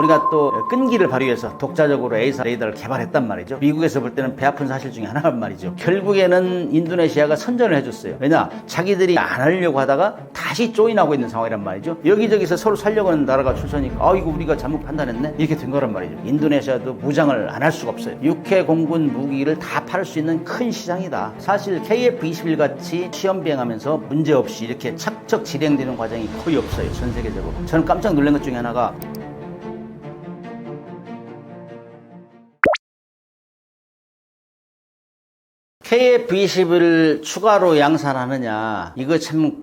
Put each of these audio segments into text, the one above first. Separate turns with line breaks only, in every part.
우리가 또 끈기를 발휘해서 독자적으로 A사 레이더를 개발했단 말이죠. 미국에서 볼 때는 배 아픈 사실 중에 하나란 말이죠. 결국에는 인도네시아가 선전을 해줬어요. 왜냐? 자기들이 안 하려고 하다가 다시 조인하고 있는 상황이란 말이죠. 여기저기서 서로 살려고 하는 나라가 출선이니까 이거 우리가 잘못 판단했네? 이렇게 된 거란 말이죠. 인도네시아도 무장을 안 할 수가 없어요. 육해 공군 무기를 다 팔 수 있는 큰 시장이다. 사실 KF-21 같이 시험 비행하면서 문제없이 이렇게 착척 진행되는 과정이 거의 없어요. 전 세계적으로. 저는 깜짝 놀란 것 중에 하나가 KF-21을 추가로 양산하느냐, 이거 참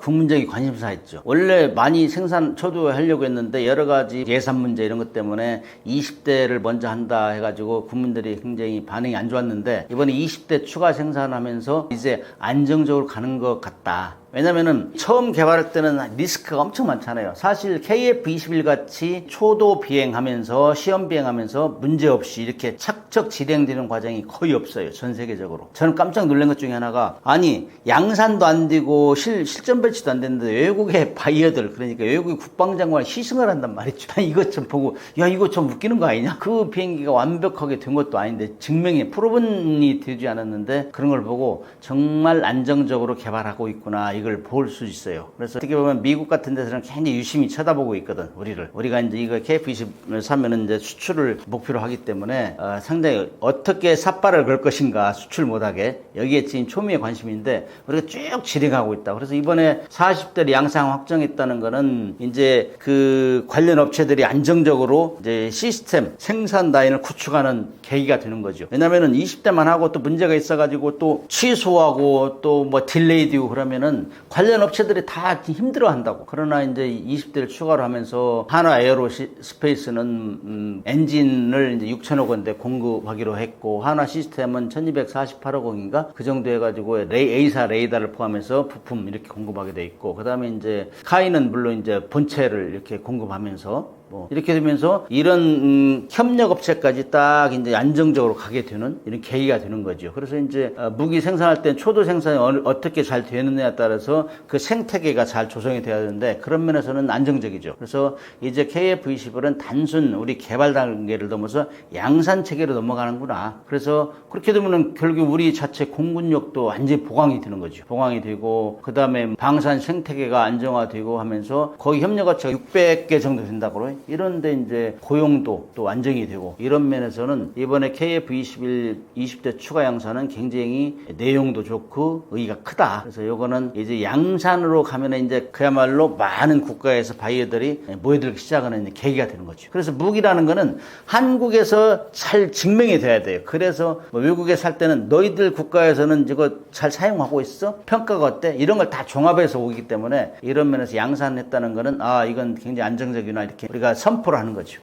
국민적인 관심사였죠. 원래 많이 초도하려고 했는데 여러 가지 예산 문제 이런 것 때문에 20대를 먼저 한다 해가지고 국민들이 굉장히 반응이 안 좋았는데 이번에 20대 추가 생산하면서 이제 안정적으로 가는 것 같다. 왜냐면은 처음 개발할 때는 리스크가 엄청 많잖아요. 사실 KF-21 같이 초도 비행하면서 시험 비행하면서 문제없이 이렇게 착척 진행되는 과정이 거의 없어요. 전 세계적으로. 저는 깜짝 놀란 것 중에 하나가 아니 양산도 안 되고 실전 배치도 안 되는데 외국의 바이어들 그러니까 외국의 국방장관을 희생을 한단 말이죠. 난 이것 좀 보고 야 이거 좀 웃기는 거 아니냐? 그 비행기가 완벽하게 된 것도 아닌데 증명이 프로븐이 되지 않았는데 그런 걸 보고 정말 안정적으로 개발하고 있구나. 이걸 볼 수 있어요. 그래서 어떻게 보면 미국 같은 데서는 굉장히 유심히 쳐다보고 있거든, 우리가 이제 이거 KF-21을 사면은 이제 수출을 목표로 하기 때문에 상당히 어떻게 삿발을 걸 것인가 수출 못하게 여기에 지금 초미의 관심인데 우리가 쭉 진행하고 있다. 그래서 이번에 40대를 양상 확정했다는 거는 이제 그 관련 업체들이 안정적으로 이제 시스템 생산 라인을 구축하는 계기가 되는 거죠. 왜냐면은 20대만 하고 또 문제가 있어가지고 또 취소하고 또 뭐 딜레이 되고 그러면은 관련 업체들이 다 힘들어 한다고. 그러나 이제 20대를 추가로 하면서 한화 에어로스페이스는 엔진을 이제 6천억 원대 공급하기로 했고 한화 시스템은 1248억 원인가 그 정도 해가지고 A사 레이더를 포함해서 부품 이렇게 공급하게 돼 있고 그 다음에 이제 카이는 물론 이제 본체를 이렇게 공급하면서 이렇게 되면서 이런 협력업체까지 딱 이제 안정적으로 가게 되는 이런 계기가 되는 거죠. 그래서 이제 무기 생산할 때 초도 생산이 어떻게 잘 되느냐에 따라서 그 생태계가 잘 조성이 돼야 되는데 그런 면에서는 안정적이죠. 그래서 이제 KF-21은 단순 우리 개발 단계를 넘어서 양산 체계로 넘어가는구나. 그래서 그렇게 되면은 결국 우리 자체 공군력도 완전히 보강이 되는 거죠. 보강이 되고 그 다음에 방산 생태계가 안정화되고 하면서 거의 협력업체가 600개 정도 된다고 이런데 이제 고용도 또 안정이 되고 이런 면에서는 이번에 KF-21 20대 추가 양산은 굉장히 내용도 좋고 의의가 크다. 그래서 이거는 이제 양산으로 가면은 이제 그야말로 많은 국가에서 바이어들이 모여들기 시작하는 계기가 되는 거죠. 그래서 무기라는 거는 한국에서 잘 증명이 돼야 돼요. 그래서 뭐 외국에 살 때는 너희들 국가에서는 이거 잘 사용하고 있어? 평가가 어때? 이런 걸 다 종합해서 오기 때문에 이런 면에서 양산했다는 거는 이건 굉장히 안정적이구나 이렇게 우리가 선포를 하는 거죠.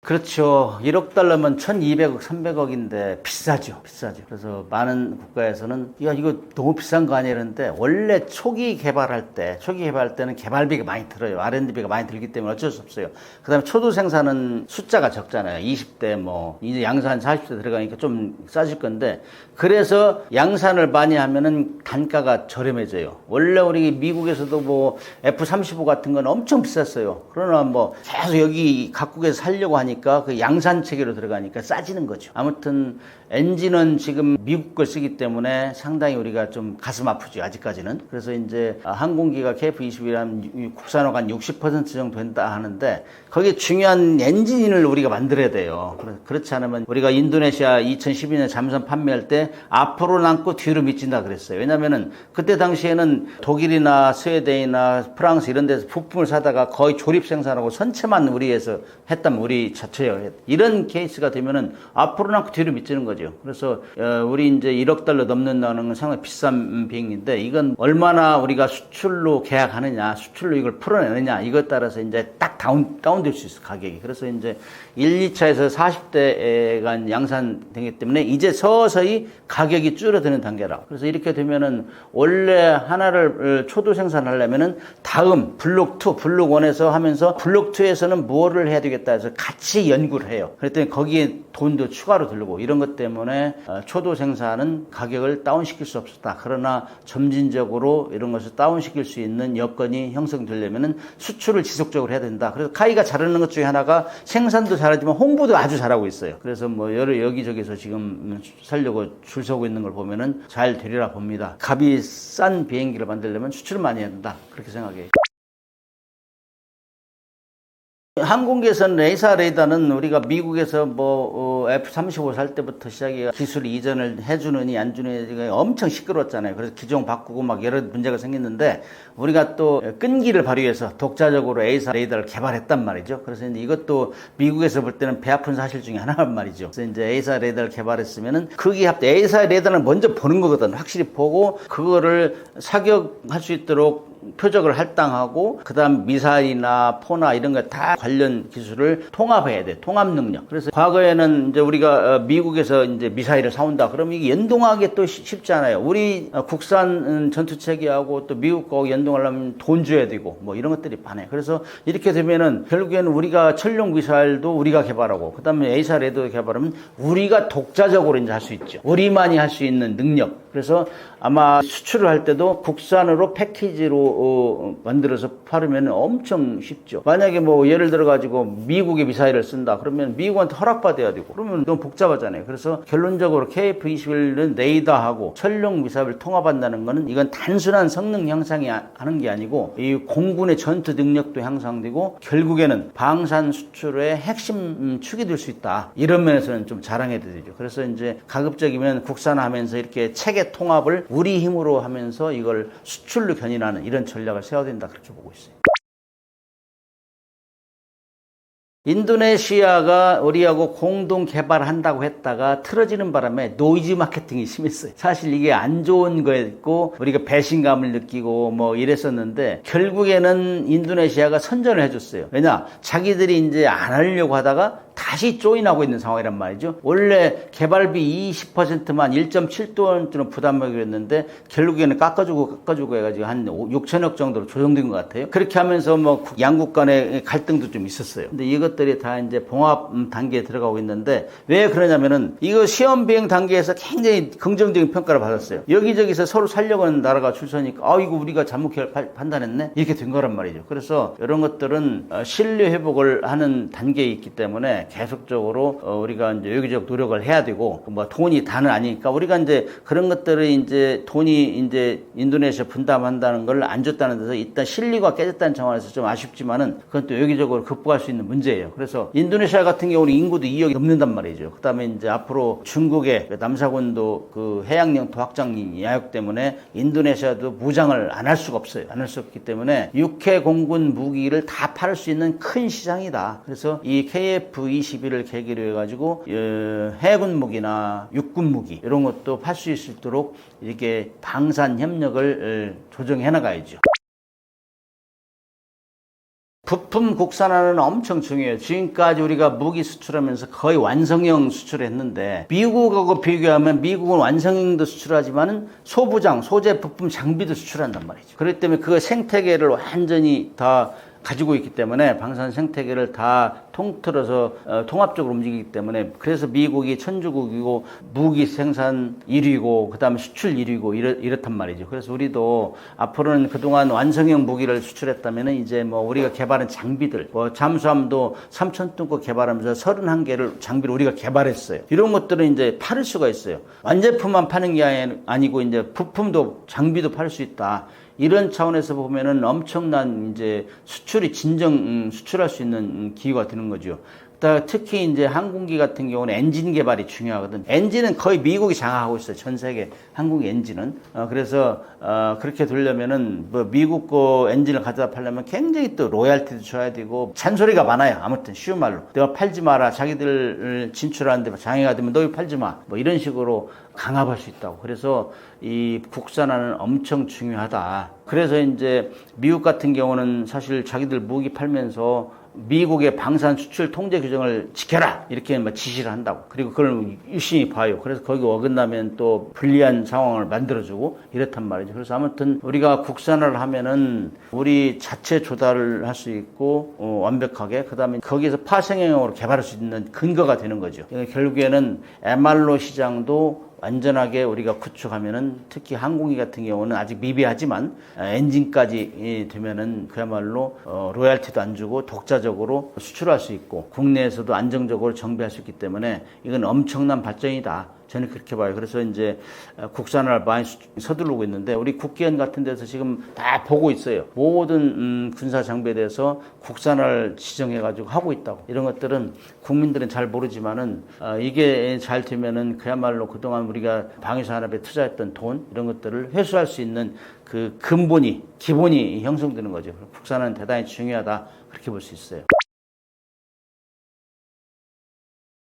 그렇죠. 1억 달러면 1200억, 300억인데 비싸죠. 그래서 많은 국가에서는 야 이거 너무 비싼 거 아니야 이러는데 원래 초기 개발할 때는 개발비가 많이 들어요. R&D비가 많이 들기 때문에 어쩔 수 없어요. 그 다음에 초도 생산은 숫자가 적잖아요. 20대 이제 양산 40대 들어가니까 좀 싸질 건데 그래서 양산을 많이 하면은 단가가 저렴해져요. 원래 우리 미국에서도 뭐 F-35 같은 건 엄청 비쌌어요. 그러나 계속 여기 각국에서 살려고 하니까 그 양산 체계로 들어가니까 싸지는 거죠. 아무튼 엔진은 지금 미국 걸 쓰기 때문에 상당히 우리가 좀 가슴 아프죠. 아직까지는. 그래서 이제 항공기가 KF-21한 국산화가 한 60% 정도 된다 하는데 거기에 중요한 엔진을 우리가 만들어야 돼요. 그렇지 않으면 우리가 인도네시아 2012년 잠수함 판매할 때 앞으로 남고 뒤로 미친다 그랬어요. 왜냐면은 그때 당시에는 독일이나 스웨덴이나 프랑스 이런 데서 부품을 사다가 거의 조립 생산하고 선체만 우리에서 했다면 우리 자체예요. 이런 케이스가 되면은 앞으로 남고 뒤로 미치는 거죠. 그래서 우리 이제 1억 달러 넘는다는 건 상당히 비싼 비행기인데 이건 얼마나 우리가 수출로 계약하느냐, 수출로 이걸 풀어내느냐 이것 따라서 이제 딱 다운될 수 있어 가격이. 그래서 이제 1, 2차에서 40대가 양산되기 때문에 이제 서서히 가격이 줄어드는 단계라. 그래서 이렇게 되면은 원래 하나를 초도 생산하려면은 다음 블록 2, 블록 1에서 하면서 블록 2에서는 뭐를 해야 되겠다 해서 같이 다시 연구를 해요. 그랬더니 거기에 돈도 추가로 들고 이런 것 때문에 초도 생산은 가격을 다운시킬 수 없었다. 그러나 점진적으로 이런 것을 다운시킬 수 있는 여건이 형성되려면 수출을 지속적으로 해야 된다. 그래서 카이가 잘하는 것 중에 하나가 생산도 잘하지만 홍보도 아주 잘하고 있어요. 그래서 뭐 여기저기서 지금 살려고 줄 서고 있는 걸 보면은 잘 되리라 봅니다. 값이 싼 비행기를 만들려면 수출을 많이 해야 된다. 그렇게 생각해요. 항공기에서는 에이사 레이더는 우리가 미국에서 F-35 살 때부터 시작해 기술 이전을 해주느니 안 주느니 엄청 시끄러웠잖아요. 그래서 기종 바꾸고 막 여러 문제가 생겼는데 우리가 또 끈기를 발휘해서 독자적으로 에이사 레이더를 개발했단 말이죠. 그래서 이제 이것도 미국에서 볼 때는 배 아픈 사실 중에 하나란 말이죠. 그래서 이제 에이사 레이더를 개발했으면은 그게 에이사 레이더는 먼저 보는 거거든. 확실히 보고 그거를 사격할 수 있도록 표적을 할당하고 그다음 미사일이나 포나 이런 거 다 관련 기술을 통합해야 돼. 통합 능력. 그래서 과거에는 이제 우리가 미국에서 이제 미사일을 사온다. 그러면 이게 연동하기 또 쉽지 않아요. 우리 국산 전투 체계하고 또 미국 거 연동하려면 돈 줘야 되고 뭐 이런 것들이 많아요. 그래서 이렇게 되면은 결국에는 우리가 천룡 미사일도 우리가 개발하고 그다음에 에이사 레이더 개발하면 우리가 독자적으로 이제 할 수 있죠. 우리만이 할 수 있는 능력. 그래서 아마 수출을 할 때도 국산으로 패키지로 만들어서 팔으면 엄청 쉽죠. 만약에 뭐 예를 들어 가지고 미국의 미사일을 쓴다 그러면 미국한테 허락받아야 되고 그러면 너무 복잡하잖아요. 그래서 결론적으로 KF-21은 레이더하고 천룡 미사일을 통합한다는 거는 이건 단순한 성능 향상이 하는 게 아니고 이 공군의 전투 능력도 향상되고 결국에는 방산 수출의 핵심 축이 될 수 있다. 이런 면에서는 좀 자랑해야 되죠. 그래서 이제 가급적이면 국산화하면서 이렇게 체계 통합을 우리 힘으로 하면서 이걸 수출로 견인하는 이런 전략을 세워야 된다. 그렇게 보고 있어요. 인도네시아가 우리하고 공동 개발한다고 했다가 틀어지는 바람에 노이즈 마케팅이 심했어요. 사실 이게 안 좋은 거였고 우리가 배신감을 느끼고 뭐 이랬었는데 결국에는 인도네시아가 선전을 해줬어요. 왜냐? 자기들이 이제 안 하려고 하다가 다시 조인하고 있는 상황이란 말이죠. 원래 개발비 20%만 1.7조 원쯤 부담하기로 했는데 결국에는 깎아주고 해가지고 한 6천억 정도로 조정된 것 같아요. 그렇게 하면서 뭐 양국 간의 갈등도 좀 있었어요. 근데 이것들이 다 이제 봉합 단계에 들어가고 있는데 왜 그러냐면은 이거 시험 비행 단계에서 굉장히 긍정적인 평가를 받았어요. 여기저기서 서로 살려고 하는 나라가 줄 서니까 이거 우리가 잘못 판단했네? 이렇게 된 거란 말이죠. 그래서 이런 것들은 신뢰 회복을 하는 단계에 있기 때문에 계속적으로 우리가 이제 여기저기 노력을 해야 되고 뭐 돈이 다는 아니니까 우리가 이제 그런 것들을 이제 돈이 이제 인도네시아 분담한다는 걸 안 줬다는 데서 일단 신뢰가 깨졌다는 정황에서 좀 아쉽지만은 그건 또 여기저기로 극복할 수 있는 문제예요. 그래서 인도네시아 같은 경우는 인구도 2억이 넘는단 말이죠. 그다음에 이제 앞으로 중국의 남사군도 그 해양 영토 확장 야욕 때문에 인도네시아도 무장을 안 할 수가 없어요. 안 할 수 없기 때문에 육해 공군 무기를 다 팔 수 있는 큰 시장이다. 그래서 이 KF-21을 계기로 해가지고 해군 무기나 육군 무기 이런 것도 팔 수 있도록 이렇게 방산 협력을 조정해 나가야죠. 부품 국산화는 엄청 중요해요. 지금까지 우리가 무기 수출하면서 거의 완성형 수출했는데 미국하고 비교하면 미국은 완성형도 수출하지만은 소부장, 소재, 부품, 장비도 수출한단 말이죠. 그렇기 때문에 그 생태계를 완전히 다 가지고 있기 때문에 방산 생태계를 다 통틀어서 통합적으로 움직이기 때문에 그래서 미국이 천주국이고 무기 생산 1위고 그다음에 수출 1위고 이렇단 말이죠. 그래서 우리도 앞으로는 그동안 완성형 무기를 수출했다면 이제 뭐 우리가 개발한 장비들 뭐 잠수함도 3,000톤 거 개발하면서 31개를 장비를 우리가 개발했어요. 이런 것들은 이제 팔을 수가 있어요. 완제품만 파는 게 아니고 이제 부품도 장비도 팔 수 있다. 이런 차원에서 보면은 엄청난 이제 수출이 진정 수출할 수 있는 기회가 되는 거죠. 특히 이제 항공기 같은 경우는 엔진 개발이 중요하거든. 엔진은 거의 미국이 장악하고 있어요. 전 세계 항공 엔진은. 그래서 그렇게 되려면은 뭐 미국 거 엔진을 가져다 팔려면 굉장히 또 로얄티도 줘야 되고 잔소리가 많아요. 아무튼 쉬운 말로 내가 팔지 마라. 자기들 진출하는데 장애가 되면 너희 팔지 마. 뭐 이런 식으로 강압할 수 있다고. 그래서 이 국산화는 엄청 중요하다. 그래서 이제 미국 같은 경우는 사실 자기들 무기 팔면서 미국의 방산 수출 통제 규정을 지켜라 이렇게 지시를 한다고. 그리고 그걸 유심히 봐요. 그래서 거기 어긋나면 또 불리한 상황을 만들어주고 이렇단 말이죠. 그래서 아무튼 우리가 국산화를 하면은 우리 자체 조달을 할 수 있고 완벽하게, 그다음에 거기에서 파생형으로 개발할 수 있는 근거가 되는 거죠. 결국에는 MRO 시장도 완전하게 우리가 구축하면은, 특히 항공기 같은 경우는 아직 미비하지만 엔진까지 되면은 그야말로 로얄티도 안 주고 독자적으로 수출할 수 있고 국내에서도 안정적으로 정비할 수 있기 때문에 이건 엄청난 발전이다. 저는 그렇게 봐요. 그래서 이제 국산화를 많이 서두르고 있는데, 우리 국기원 같은 데서 지금 다 보고 있어요. 모든 군사 장비에 대해서 국산화를 지정해가지고 하고 있다고. 이런 것들은 국민들은 잘 모르지만은 이게 잘 되면은 그야말로 그동안 우리가 방위산업에 투자했던 돈 이런 것들을 회수할 수 있는 그 기본이 형성되는 거죠. 국산화는 대단히 중요하다, 그렇게 볼 수 있어요.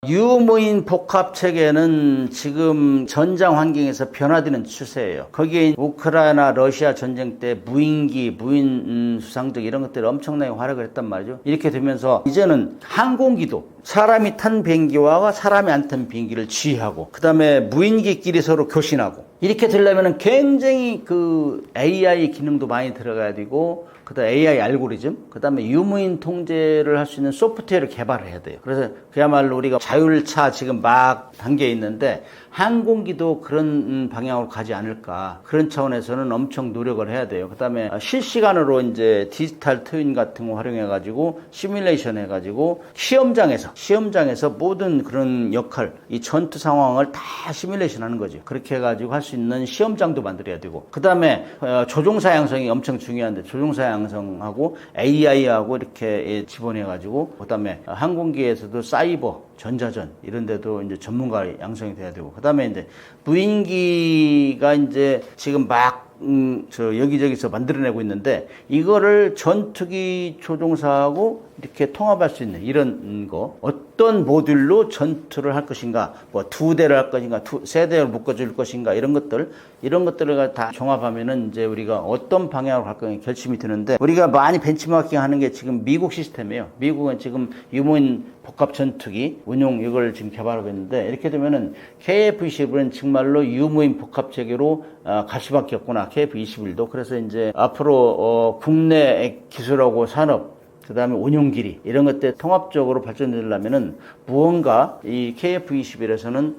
유무인 복합 체계는 지금 전장 환경에서 변화되는 추세예요. 거기에 우크라이나 러시아 전쟁 때 무인기, 무인 수상적 이런 것들이 엄청나게 활약을 했단 말이죠. 이렇게 되면서 이제는 항공기도 사람이 탄 비행기와 사람이 안 탄 비행기를 지휘하고, 그 다음에 무인기끼리 서로 교신하고, 이렇게 되려면 굉장히 그 AI 기능도 많이 들어가야 되고, 그다음 AI 알고리즘, 그다음에 유무인 통제를 할 수 있는 소프트웨어를 개발을 해야 돼요. 그래서 그야말로 우리가 자율차 지금 막 단계에 있는데 항공기도 그런 방향으로 가지 않을까, 그런 차원에서는 엄청 노력을 해야 돼요. 그다음에 실시간으로 이제 디지털 트윈 같은 거 활용해 가지고 시뮬레이션 해 가지고 시험장에서 모든 그런 역할, 이 전투 상황을 다 시뮬레이션 하는 거죠. 그렇게 해 가지고 할 수 있는 시험장도 만들어야 되고, 그다음에 조종사 양성이 엄청 중요한데 조종사 양성하고 AI하고 이렇게 집어내 가지고, 그다음에 항공기에서도 사이버, 전자전 이런 데도 이제 전문가 양성이 돼야 되고, 그다음에 이제 무인기가 이제 지금 막 여기저기서 만들어내고 있는데, 이거를 전투기 조종사하고 이렇게 통합할 수 있는 이런 거, 어떤 모듈로 전투를 할 것인가, 뭐 2대를 할 것인가, 3대를 묶어줄 것인가, 이런 것들을 다 종합하면은 이제 우리가 어떤 방향으로 갈 건가 결심이 드는데, 우리가 많이 벤치마킹 하는 게 지금 미국 시스템이에요. 미국은 지금 유무인 복합 전투기 운용 이걸 지금 개발하고 있는데, 이렇게 되면은 KF-21은 정말로 유무인 복합 체계로 갈 수밖에 없구나. KF-21도. 그래서 이제 앞으로 국내 기술하고 산업, 그 다음에 운용 길이 이런 것들 통합적으로 발전되려면은 무언가 이 KF-21에서는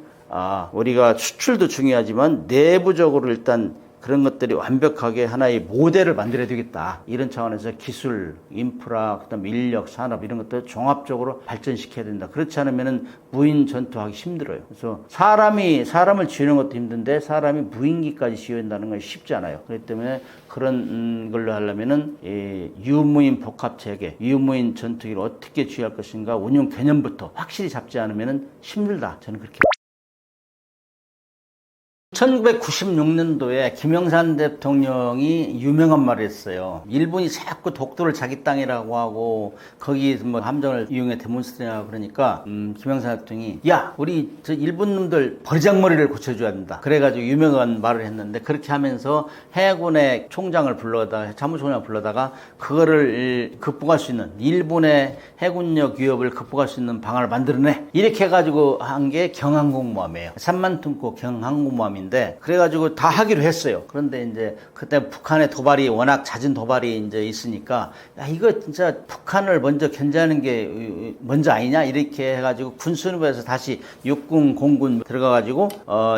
우리가 수출도 중요하지만 내부적으로 일단 그런 것들이 완벽하게 하나의 모델을 만들어야 되겠다. 이런 차원에서 기술, 인프라, 그다음에 인력, 산업 이런 것들 종합적으로 발전시켜야 된다. 그렇지 않으면은 무인 전투하기 힘들어요. 그래서 사람을 지휘하는 것도 힘든데 사람이 무인기까지 지휘한다는 건 쉽지 않아요. 그렇기 때문에 그런 걸로 하려면은 유무인 복합 체계, 유무인 전투기를 어떻게 지휘할 것인가 운용 개념부터 확실히 잡지 않으면은 힘들다. 저는 그렇게. 1996년도에 김영삼 대통령이 유명한 말을 했어요. 일본이 자꾸 독도를 자기 땅이라고 하고 거기 뭐 함정을 이용해 데몬스트레이하고 그러니까 김영삼 대통령이 우리 저 일본 놈들 버리장머리를 고쳐줘야 된다. 그래가지고 유명한 말을 했는데, 그렇게 하면서 해군의 총장을 불러다가 참모총장을 불러다가 그거를 극복할 수 있는, 일본의 해군력 위협을 극복할 수 있는 방안을 만들어내. 이렇게 해가지고 한 게 경항공모함이에요. 3만 톤급 경항공모함인데, 그래가지고 다 하기로 했어요. 그런데 이제 그때 북한의 도발이 워낙 잦은 도발이 이제 있으니까 이거 진짜 북한을 먼저 견제하는 게 먼저 아니냐 이렇게 해가지고 군수부에서 다시 육군 공군 들어가가지고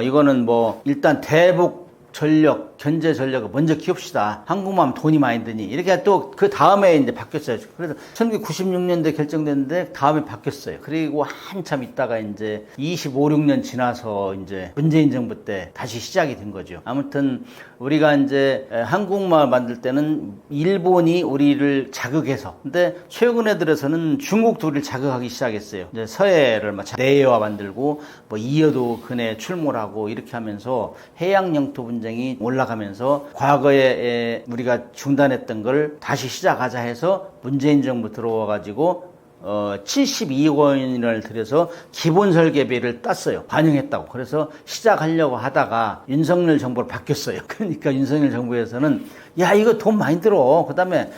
이거는 뭐 일단 대북 전력, 견제 전력을 먼저 키웁시다. 항공모함 돈이 많이 드니. 이렇게 또 그 다음에 이제 바뀌었어요. 그래서 1996년도에 결정됐는데 다음에 바뀌었어요. 그리고 한참 있다가 이제 25, 6년 지나서 이제 문재인 정부 때 다시 시작이 된 거죠. 아무튼 우리가 이제 항공모함을 만들 때는 일본이 우리를 자극해서, 근데 최근에 들어서는 중국도 우리를 자극하기 시작했어요. 이제 서해를 내해와 만들고 뭐 이어도 근해 출몰하고 이렇게 하면서 해양 영토 분쟁이 올라가면서 과거에 우리가 중단했던 걸 다시 시작하자 해서 문재인 정부 들어와가지고 72억 원을 들여서 기본 설계비를 땄어요. 반영했다고. 그래서 시작하려고 하다가 윤석열 정부로 바뀌었어요. 그러니까 윤석열 정부에서는 야, 이거 돈 많이 들어. 그다음에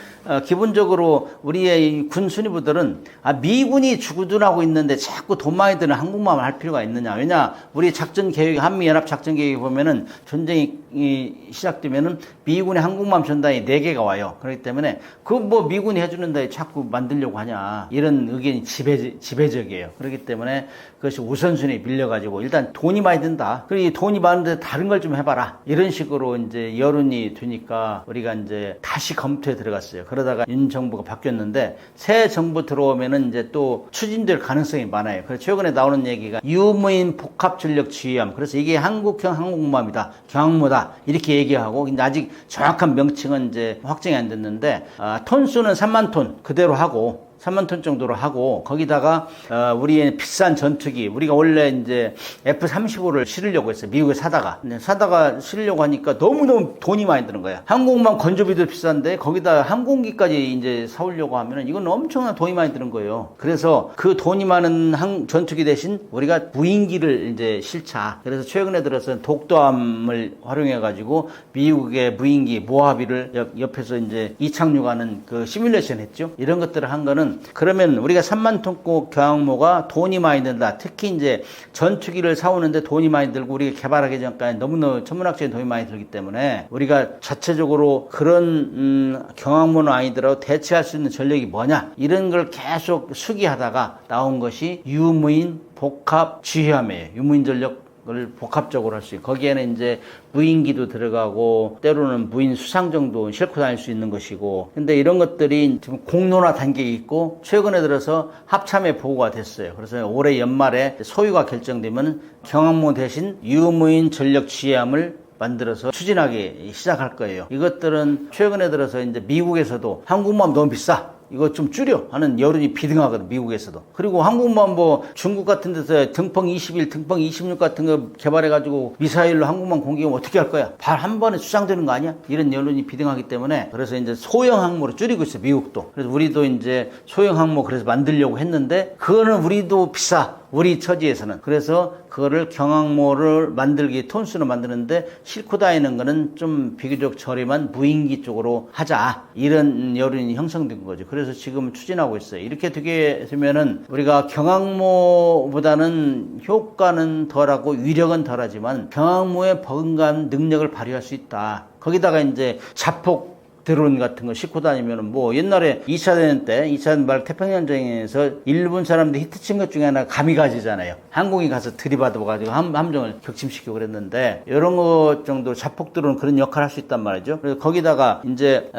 기본적으로 우리의 이 군 수뇌부들은 미군이 주둔하고 있는데 자꾸 돈 많이 드는 한국만을 할 필요가 있느냐. 왜냐, 우리 작전 계획, 한미연합 작전 계획에 보면은 전쟁이 시작되면은 미군의 항공모함 전단이 4개가 와요. 그렇기 때문에 그 뭐 미군이 해주는데 자꾸 만들려고 하냐. 이런 의견이 지배적이에요. 그렇기 때문에 그것이 우선순위에 밀려가지고 일단 돈이 많이 든다. 그리고 이 돈이 많은데 다른 걸 좀 해봐라. 이런 식으로 이제 여론이 되니까 우리가 이제 다시 검토에 들어갔어요. 그러다가 윤 정부가 바뀌었는데 새 정부 들어오면은 이제 또 추진될 가능성이 많아요. 그래서 최근에 나오는 얘기가 유무인 복합전력 지휘함. 그래서 이게 한국형 항공모함이다. 경항모다. 이렇게 얘기하고 근데 아직 정확한 명칭은 이제 확정이 안 됐는데 톤수는 3만 톤 그대로 하고 3만 톤 정도로 하고 거기다가 우리의 비싼 전투기 우리가 원래 이제 F-35를 실으려고 했어요. 미국에 사다가 실으려고 하니까 너무너무 돈이 많이 드는 거야. 항공모함 건조비도 비싼데 거기다 항공기까지 이제 사오려고 하면은 이건 엄청난 돈이 많이 드는 거예요. 그래서 그 돈이 많은 전투기 대신 우리가 무인기를 이제 실자. 그래서 최근에 들어서 독도함을 활용해 가지고 미국의 무인기 모하비를 옆에서 이제 이착륙하는 그 시뮬레이션 했죠. 이런 것들을 한 거는 그러면 우리가 3만 톤급 경항모가 돈이 많이 든다. 특히 이제 전투기를 사오는데 돈이 많이 들고 우리가 개발하기 전까지 너무너무 천문학적인 돈이 많이 들기 때문에 우리가 자체적으로 그런 경항모는 아니더라도 대체할 수 있는 전력이 뭐냐 이런 걸 계속 수기하다가 나온 것이 유무인 복합 지휘함이에요. 유무인 전력 을 복합적으로 할 수 있고 거기에는 이제 무인기도 들어가고 때로는 무인 수상정도 싣고 다닐 수 있는 것이고 근데 이런 것들이 지금 공론화 단계에 있고 최근에 들어서 합참에 보고가 됐어요. 그래서 올해 연말에 소유가 결정되면 경항모 대신 유무인 전력 지휘함을 만들어서 추진하기 시작할 거예요. 이것들은 최근에 들어서 이제 미국에서도 항공모함 너무 비싸. 이거 좀 줄여 하는 여론이 비등하거든 미국에서도. 그리고 항공모함 뭐 중국 같은 데서 등펑 21, 등펑 26 같은 거 개발해가지고 미사일로 항공모함 공격하면 어떻게 할 거야? 발 한 번에 수상되는 거 아니야? 이런 여론이 비등하기 때문에 그래서 이제 소형 항모로 줄이고 있어요 미국도. 그래서 우리도 이제 소형 항모 그래서 만들려고 했는데 그거는 우리도 비싸. 우리 처지에서는. 그래서 그거를 경항모를 만들기 톤수로 만드는데 싣고 다니는 거는 좀 비교적 저렴한 무인기 쪽으로 하자. 이런 여론이 형성된 거죠. 그래서 지금 추진하고 있어요. 이렇게 되게 되면은 우리가 경항모보다는 효과는 덜하고 위력은 덜하지만 경항모의 버금가는 능력을 발휘할 수 있다. 거기다가 이제 자폭 드론 같은 거 싣고 다니면은 뭐 옛날에 2차 대전 때 2차 대전 말 태평양전쟁에서 일본 사람들이 히트친 것 중에 하나가 가미가지잖아요. 항공이 가서 들이받아가지고 함정을 격침시키고 그랬는데 이런 것 정도 자폭 드론 그런 역할을 할 수 있단 말이죠. 그래서 거기다가 이제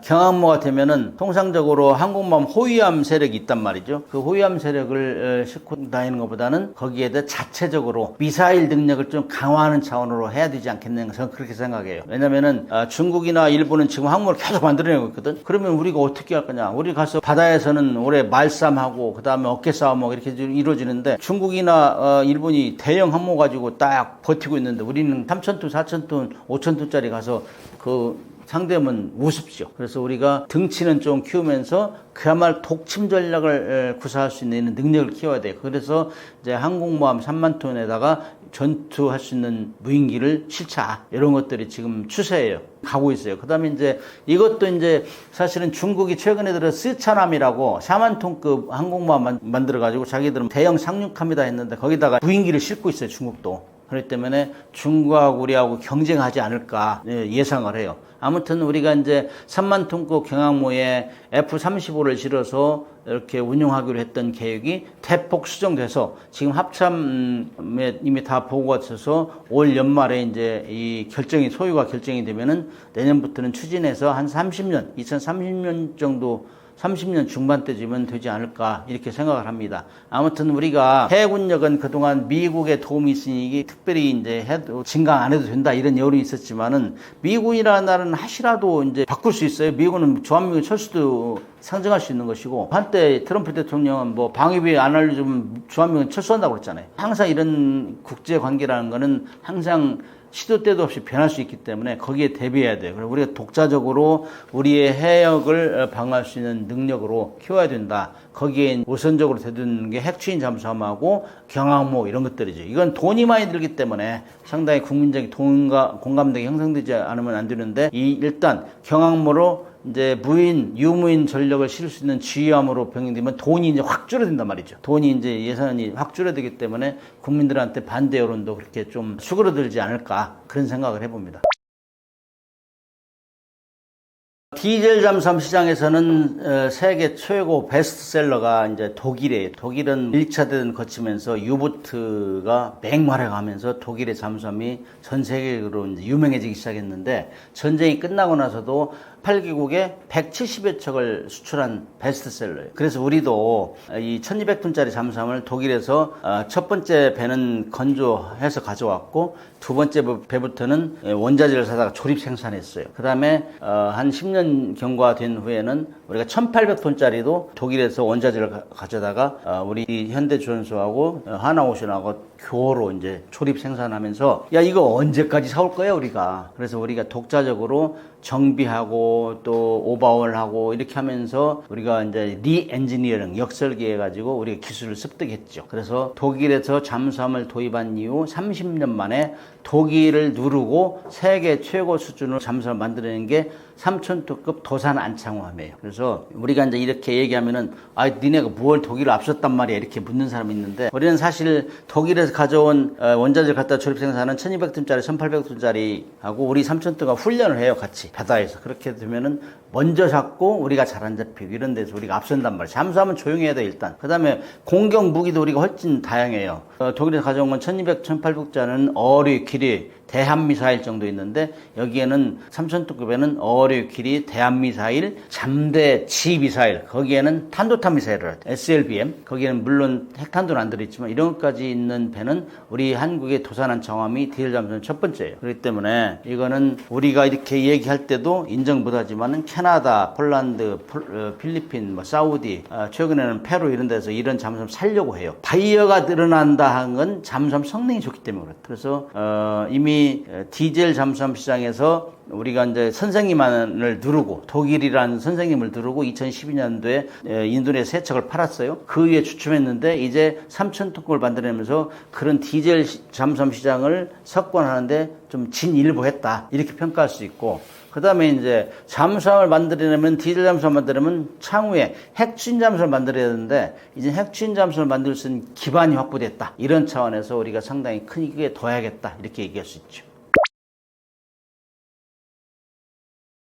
경항모가 되면은 통상적으로 항공모함 호위함 세력이 있단 말이죠. 그 호위함 세력을 싣고 다니는 것보다는 거기에다 자체적으로 미사일 능력을 좀 강화하는 차원으로 해야 되지 않겠는가 저는 그렇게 생각해요. 왜냐면은 중국이나 일본은 지금 항모를 계속 만들어내고 있거든. 그러면 우리가 어떻게 할 거냐? 우리 가서 바다에서는 올해 말싸움하고 그다음에 어깨 싸움하고 이렇게 이루어지는데 중국이나 일본이 대형 항모 가지고 딱 버티고 있는데 우리는 3,000톤, 4,000톤, 5,000톤짜리 가서 그 상대하면 우습죠. 그래서 우리가 등치는 좀 키우면서 그야말로 독침 전략을 구사할 수 있는 능력을 키워야 돼요. 그래서 이제 항공모함 3만 톤에다가 전투할 수 있는 무인기를 실차 이런 것들이 지금 추세예요. 가고 있어요. 그다음에 이제 이것도 이제 사실은 중국이 최근에 들어 스촨함이라고 4만 톤급 항공모함 만들어 가지고 자기들은 대형 상륙함이다 했는데 거기다가 무인기를 싣고 있어요. 중국도. 그렇기 때문에 중국하고 우리하고 경쟁하지 않을까 예상을 해요. 아무튼 우리가 이제 3만 톤급 경항모에 F-35를 실어서 이렇게 운용하기로 했던 계획이 대폭 수정돼서 지금 합참에 이미 다 보고가 있어서 올 연말에 이제 이 소유가 결정이 되면은 내년부터는 추진해서 한 30년, 2030년 정도 30년 중반대쯤은 되지 않을까 이렇게 생각을 합니다. 아무튼 우리가 해군력은 그동안 미국의 도움이 있으니 이게 특별히 이제 증강 안 해도 된다 이런 여론이 있었지만은 미국이라는 나라는 하시라도 이제 바꿀 수 있어요. 미국은 주한미군 철수도 상정할 수 있는 것이고 한때 트럼프 대통령은 뭐 방위비 안 알려주면 주한미군 철수한다고 그랬잖아요. 항상 이런 국제 관계라는 거는 항상 시도 때도 없이 변할 수 있기 때문에 거기에 대비해야 돼요. 그래서 우리가 독자적으로 우리의 해역을 방어할 수 있는 능력으로 키워야 된다. 거기에 우선적으로 대두는 게 핵추인 잠수함하고 경항모 이런 것들이죠. 이건 돈이 많이 들기 때문에 상당히 국민적인 공감대가 형성되지 않으면 안 되는데, 일단 경항모로 이제 유무인 전력을 실을 수 있는 지휘함으로 병행되면 돈이 이제 확 줄어든단 말이죠. 돈이 이제 예산이 확 줄어들기 때문에 국민들한테 반대 여론도 그렇게 좀 수그러들지 않을까, 그런 생각을 해봅니다. 디젤 잠수함 시장에서는 세계 최고 베스트셀러가 이제 독일이에요. 독일은 1차 대전 거치면서 유보트가 맹활약하면서 독일의 잠수함이 전 세계적으로 이제 유명해지기 시작했는데, 전쟁이 끝나고 나서도 8개국에 170여 척을 수출한 베스트셀러예요. 그래서 우리도 이 1200톤짜리 잠수함을 독일에서 첫 번째 배는 건조해서 가져왔고, 두 번째 배부터는 원자재를 사다가 조립 생산했어요. 그 다음에 한 10년 경과된 후에는 우리가 1800톤짜리도 독일에서 원자재를 가져다가 우리 현대조선소하고 하나오션하고 교호로 이제 조립 생산하면서, 야, 이거 언제까지 사올 거야 우리가. 그래서 우리가 독자적으로 정비하고 또 오버홀하고 이렇게 하면서 우리가 이제 리엔지니어링, 역설계 해가지고 우리가 기술을 습득했죠. 그래서 독일에서 잠수함을 도입한 이후 30년 만에 독일을 누르고 세계 최고 수준으로 잠수함을 만들어낸 게 3000톤급 도산 안창호함이에요. 그래서 우리가 이제 이렇게 얘기하면은, 니네가 뭘 독일을 앞섰단 말이야, 이렇게 묻는 사람이 있는데, 우리는 사실 독일에서 가져온 원자재를 갖다 조립 생산하는 1200톤짜리, 1800톤짜리 하고 우리 3000톤가 훈련을 해요, 같이 바다에서. 그렇게 되면은 먼저 잡고 우리가 잘 안 잡히고 이런 데서 우리가 앞선단 말이에요. 잠수함은 조용히 해야 돼, 일단. 그 다음에 공격 무기도 우리가 훨씬 다양해요. 독일에서 가져온 건 1200, 1800짜리는 어류, 길이, 대한미사일 정도 있는데, 여기에는 3000톤급에는 어류, 길이, 대한미사일, 잠대, 지미사일, 거기에는 탄도탄 미사일을 SLBM, 거기에는 물론 핵탄도는 안 들어있지만 이런 것까지 있는 배는 우리 한국의 도산한 정함이 디젤 잠수함 첫 번째예요. 그렇기 때문에 이거는 우리가 이렇게 얘기할 때도 인정 못하지만은 캐나다, 폴란드, 필리핀, 사우디, 최근에는 페루 이런 데서 이런 잠수함 살려고 해요. 바이어가 늘어난다 한 건 잠수함 성능이 좋기 때문에 그렇다. 그래서 이미 디젤 잠수함 시장에서 우리가 이제 선생님을 누르고, 독일이라는 선생님을 누르고 2012년도에 인도네시아 3척을 팔았어요. 그 위에 주춤했는데 이제 3000톤급을 만들어내면서 그런 디젤 잠수함 시장을 석권하는데 좀 진일보했다, 이렇게 평가할 수 있고, 그 다음에 이제 잠수함을 만들어내면, 디젤 잠수함 만들려면 창후에 핵추진 잠수함을 만들어야 되는데, 이제 핵추진 잠수함을 만들 수 있는 기반이 확보됐다. 이런 차원에서 우리가 상당히 크게 둬야겠다, 이렇게 얘기할 수 있죠.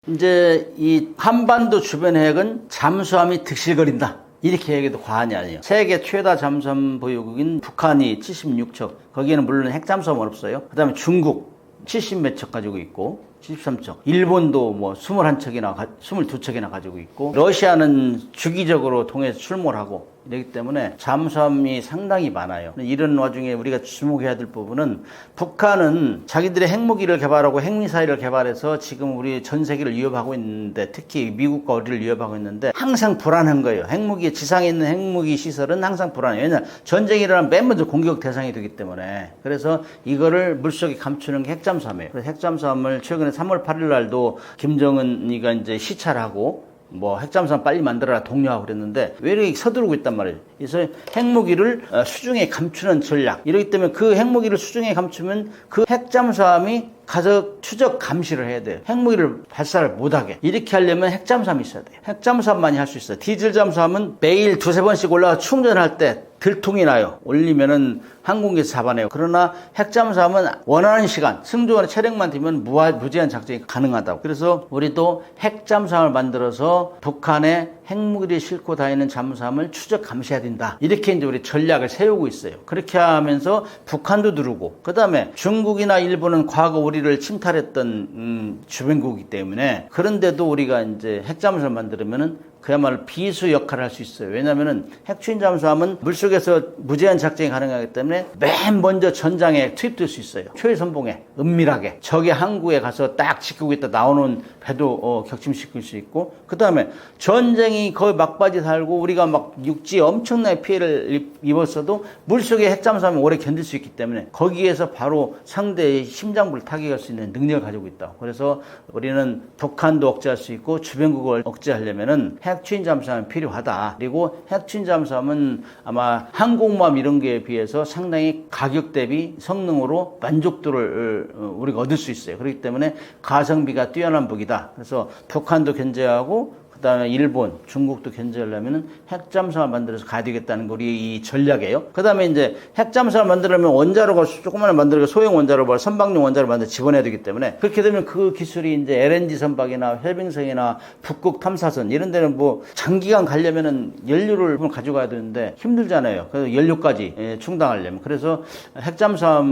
이제 이 한반도 주변 해역은 잠수함이 득실거린다, 이렇게 얘기해도 과언이 아니에요. 세계 최다 잠수함 보유국인 북한이 76척, 거기에는 물론 핵잠수함은 없어요. 그 다음에 중국 70몇 척 가지고 있고, 73척. 일본도 뭐 21척이나, 22척이나 가지고 있고, 러시아는 주기적으로 통해서 출몰 하고, 이렇기 때문에 잠수함이 상당히 많아요. 이런 와중에 우리가 주목해야 될 부분은, 북한은 자기들의 핵무기를 개발하고 핵미사일을 개발해서 지금 우리 전 세계를 위협하고 있는데, 특히 미국과 우리를 위협하고 있는데 항상 불안한 거예요. 핵무기, 지상에 있는 핵무기 시설은 항상 불안해요. 왜냐하면 전쟁이 일어나면 맨 먼저 공격 대상이 되기 때문에. 그래서 이거를 물속에 감추는 게 핵잠수함이에요. 그래서 핵잠수함을 최근에 3월 8일 날도 김정은이가 이제 시찰하고 뭐 핵잠수함 빨리 만들어라 독려하고 그랬는데, 왜 이렇게 서두르고 있단 말이에요. 그래서 핵무기를 수중에 감추는 전략, 이러기 때문에 그 핵무기를 수중에 감추면 그 핵잠수함이 가서 추적 감시를 해야 돼요. 핵무기를 발사를 못하게. 이렇게 하려면 핵잠수함이 있어야 돼요. 핵잠수함만이 할 수 있어요. 디젤 잠수함은 매일 2-3번씩 올라가 충전할 때 들통이 나요. 올리면은 항공기에서 잡아내요. 그러나 핵잠수함은 원하는 시간, 승조원의 체력만 되면 무제한 작전이 가능하다고. 그래서 우리도 핵잠수함을 만들어서 북한의 핵무기를 싣고 다니는 잠수함을 추적 감시해야 된다, 이렇게 이제 우리 전략을 세우고 있어요. 그렇게 하면서 북한도 누르고, 그 다음에 중국이나 일본은 과거 우리를 침탈했던 주변국이기 때문에, 그런데도 우리가 이제 핵잠수함을 만들면은 그야말로 비수 역할을 할 수 있어요. 왜냐하면 핵추진 잠수함은 물속에서 무제한 작전이 가능하기 때문에 맨 먼저 전장에 투입될 수 있어요. 초회선봉에 은밀하게 적의 항구에 가서 딱 지키고 있다 나오는 배도 격침시킬 수 있고, 그 다음에 전쟁이 거의 막바지 살고 우리가 막 육지에 엄청나게 피해를 입었어도 물속에 핵잠수함이 오래 견딜 수 있기 때문에 거기에서 바로 상대의 심장부를 타격할 수 있는 능력을 가지고 있다. 그래서 우리는 북한도 억제할 수 있고 주변국을 억제하려면은 핵추진 잠수함이 필요하다. 그리고 핵추진 잠수함은 아마 항공모함 이런 거에 비해서 상당히 가격 대비 성능으로 만족도를 우리가 얻을 수 있어요. 그렇기 때문에 가성비가 뛰어난 무기다. 그래서 북한도 견제하고 그다음에 일본, 중국도 견제하려면은 핵잠수함을 만들어서 가야 되겠다는 게 우리 이 전략이에요. 그다음에 이제 핵잠수함을 만들려면 원자로가 조그마한 만들고 소형 원자로 선박용 원자로 만들어 집어내야 되기 때문에, 그렇게 되면 그 기술이 이제 LNG 선박이나 헬빙성이나 북극 탐사선 이런 데는 뭐 장기간 가려면은 연료를 가져가야 되는데 힘들잖아요. 그래서 연료까지 충당하려면. 그래서 핵잠수함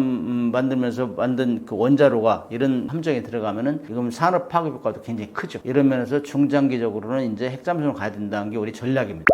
만들면서 만든 그 원자로가 이런 함정에 들어가면은 지금 산업 파급 효과도 굉장히 크죠. 이런 면에서 중장기적으로는 이제 핵잠수함을 가야 된다는 게 우리 전략입니다.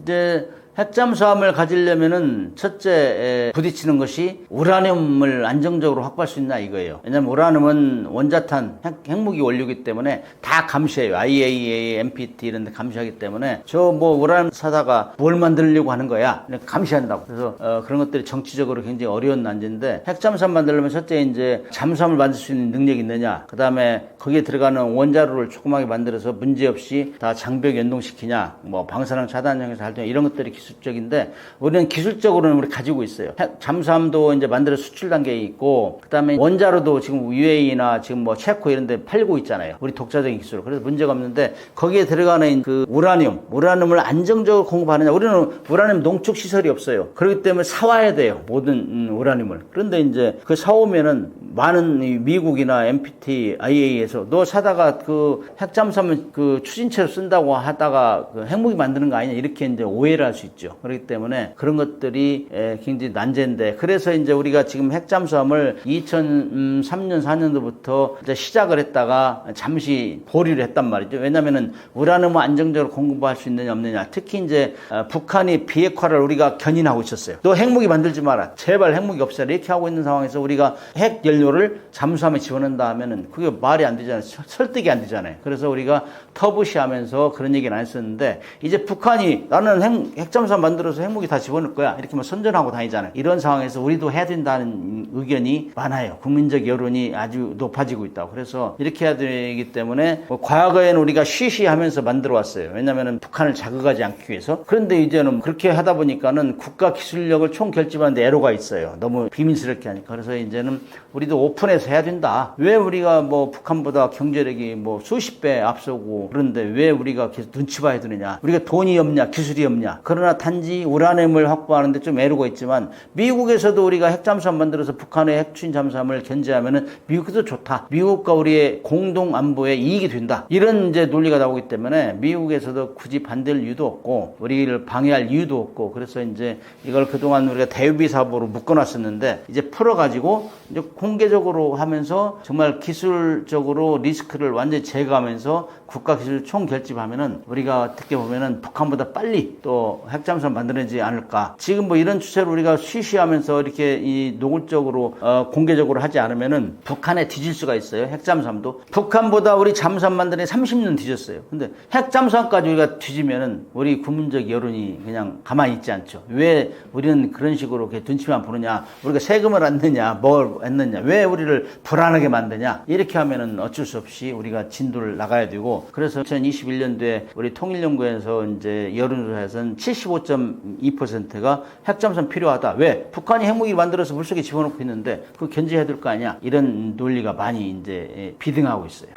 이제 핵잠수함을 가지려면은 첫째 부딪히는 것이 우라늄을 안정적으로 확보할 수 있나 이거예요. 왜냐하면 우라늄은 원자탄 핵무기 원료이기 때문에 다 감시해요. IAEA, NPT 이런 데 감시하기 때문에 저 뭐 우라늄 사다가 뭘 만들려고 하는 거야 감시한다고. 그래서 그런 것들이 정치적으로 굉장히 어려운 난제인데, 핵잠수함 만들려면 첫째 이제 잠수함을 만들 수 있는 능력이 있느냐, 그 다음에 거기에 들어가는 원자로를 조그맣게 만들어서 문제없이 다 장벽 연동시키냐, 뭐 방사능 차단형에서 잘 되냐, 이런 것들이 기술적인데 우리는 기술적으로는 우리 가지고 있어요. 잠수함도 이제 만들어 수출 단계에 있고, 그다음에 원자로도 지금 UAE나 지금 뭐 체코 이런 데 팔고 있잖아요. 우리 독자적인 기술로. 그래서 문제가 없는데 거기에 들어가는 그 우라늄을 안정적으로 공급하느냐. 우리는 우라늄 농축 시설이 없어요. 그렇기 때문에 사와야 돼요. 모든 우라늄을. 그런데 이제 그 사오면은 많은 미국이나 NPT, IAEA에서 너 사다가 그 핵잠수함은 그 추진체로 쓴다고 하다가 그 핵무기 만드는 거 아니냐 이렇게 이제 오해를 할 수 있죠. 그렇기 때문에 그런 것들이 굉장히 난제인데, 그래서 이제 우리가 지금 핵잠수함을 2003년, 4년도부터 이제 시작을 했다가 잠시 보류를 했단 말이죠. 왜냐면은 우라늄을 안정적으로 공급할 수 있느냐 없느냐. 특히 이제 북한이 비핵화를 우리가 견인하고 있었어요. 너 핵무기 만들지 마라. 제발 핵무기 없애라. 이렇게 하고 있는 상황에서 우리가 핵 연료를 잠수함에 집어넣는다 하면은 그게 말이 안 되잖아요. 설득이 안 되잖아요. 그래서 우리가 터부시하면서 그런 얘기는 안 했었는데, 이제 북한이 나는 핵잠수함 만들어서 핵무기 다 집어넣을 거야 이렇게 뭐 선전하고 다니잖아요. 이런 상황에서 우리도 해야 된다는 의견이 많아요. 국민적 여론이 아주 높아지고 있다고. 그래서 이렇게 해야 되기 때문에 과거에는 우리가 쉬쉬하면서 만들어 왔어요. 왜냐하면 북한을 자극하지 않기 위해서. 그런데 이제는 그렇게 하다 보니까는 국가 기술력을 총 결집하는데 애로가 있어요. 너무 비밀스럽게 하니까. 그래서 이제는 우리도 오픈해서 해야 된다. 왜 우리가 뭐 북한보다 경제력이 뭐 수십 배 앞서고 그런데 왜 우리가 계속 눈치 봐야 되느냐. 우리가 돈이 없냐 기술이 없냐. 그러나 단지 우라늄을 확보하는데 좀 애로가 있지만 미국에서도 우리가 핵잠수함 만들어서 북한의 핵추진 잠수함을 견제하면은 미국도 좋다. 미국과 우리의 공동 안보에 이익이 된다. 이런 이제 논리가 나오기 때문에 미국에서도 굳이 반대할 이유도 없고 우리를 방해할 이유도 없고, 그래서 이제 이걸 그동안 우리가 대유비 사업으로 묶어놨었는데 이제 풀어가지고 이제 공개적으로 하면서 정말 기술적으로 리스크를 완전히 제거하면서 국가 기술 총 결집하면은 우리가 어떻게 보면은 북한보다 빨리 또 핵잠수함 만들어내지 않을까. 지금 뭐 이런 추세로 우리가 쉬쉬하면서 이렇게 이 노골적으로 공개적으로 하지 않으면은 북한에 뒤질 수가 있어요. 핵잠수함도 북한보다 우리 잠수함 만드는 30년 뒤졌어요. 근데 핵잠수함까지 우리가 뒤지면은 우리 국민적 여론이 그냥 가만히 있지 않죠. 왜 우리는 그런 식으로 이렇게 눈치만 보느냐, 우리가 세금을 안 내냐, 뭘 했느냐, 왜 우리를 불안하게 만드냐, 이렇게 하면은 어쩔 수 없이 우리가 진도를 나가야 되고. 그래서 2021년도에 우리 통일연구원에서 이제 여론조사에서는 75.2%가 핵잠수함 필요하다. 왜? 북한이 핵무기 만들어서 물속에 집어넣고 있는데 그거 견제해야 될 거 아니야. 이런 논리가 많이 이제 비등하고 있어요.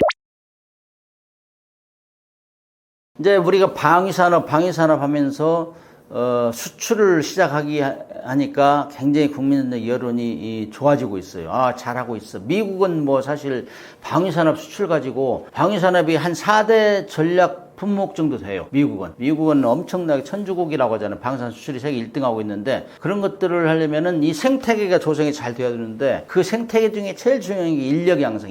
이제 우리가 방위산업 하면서 수출을 시작하기 하니까 굉장히 국민의 여론이 좋아지고 있어요. 아, 잘하고 있어. 미국은 뭐 사실 방위산업 수출 가지고 방위산업이 한 4대 전략 품목 정도 돼요. 미국은 엄청나게 천주국이라고 하잖아요. 방산 수출이 세계 1등하고 있는데, 그런 것들을 하려면은 이 생태계가 조성이 잘 되어야 되는데 그 생태계 중에 제일 중요한 게 인력 양성.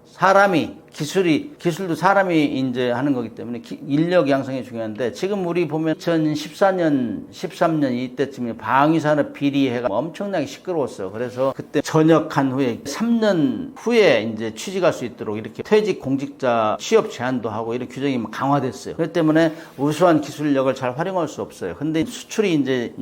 사람이 기술도 사람이 이제 하는 거기 때문에 인력 양성이 중요한데, 지금 우리 보면 2014년, 13년 이때쯤에 방위산업 비리해가 엄청나게 시끄러웠어요. 그래서 그때 전역한 후에 3년 후에 이제 취직할 수 있도록 이렇게 퇴직 공직자 취업 제한도 하고 이런 규정이 강화됐어요. 그렇기 때문에 우수한 기술력을 잘 활용할 수 없어요. 근데 수출이 이제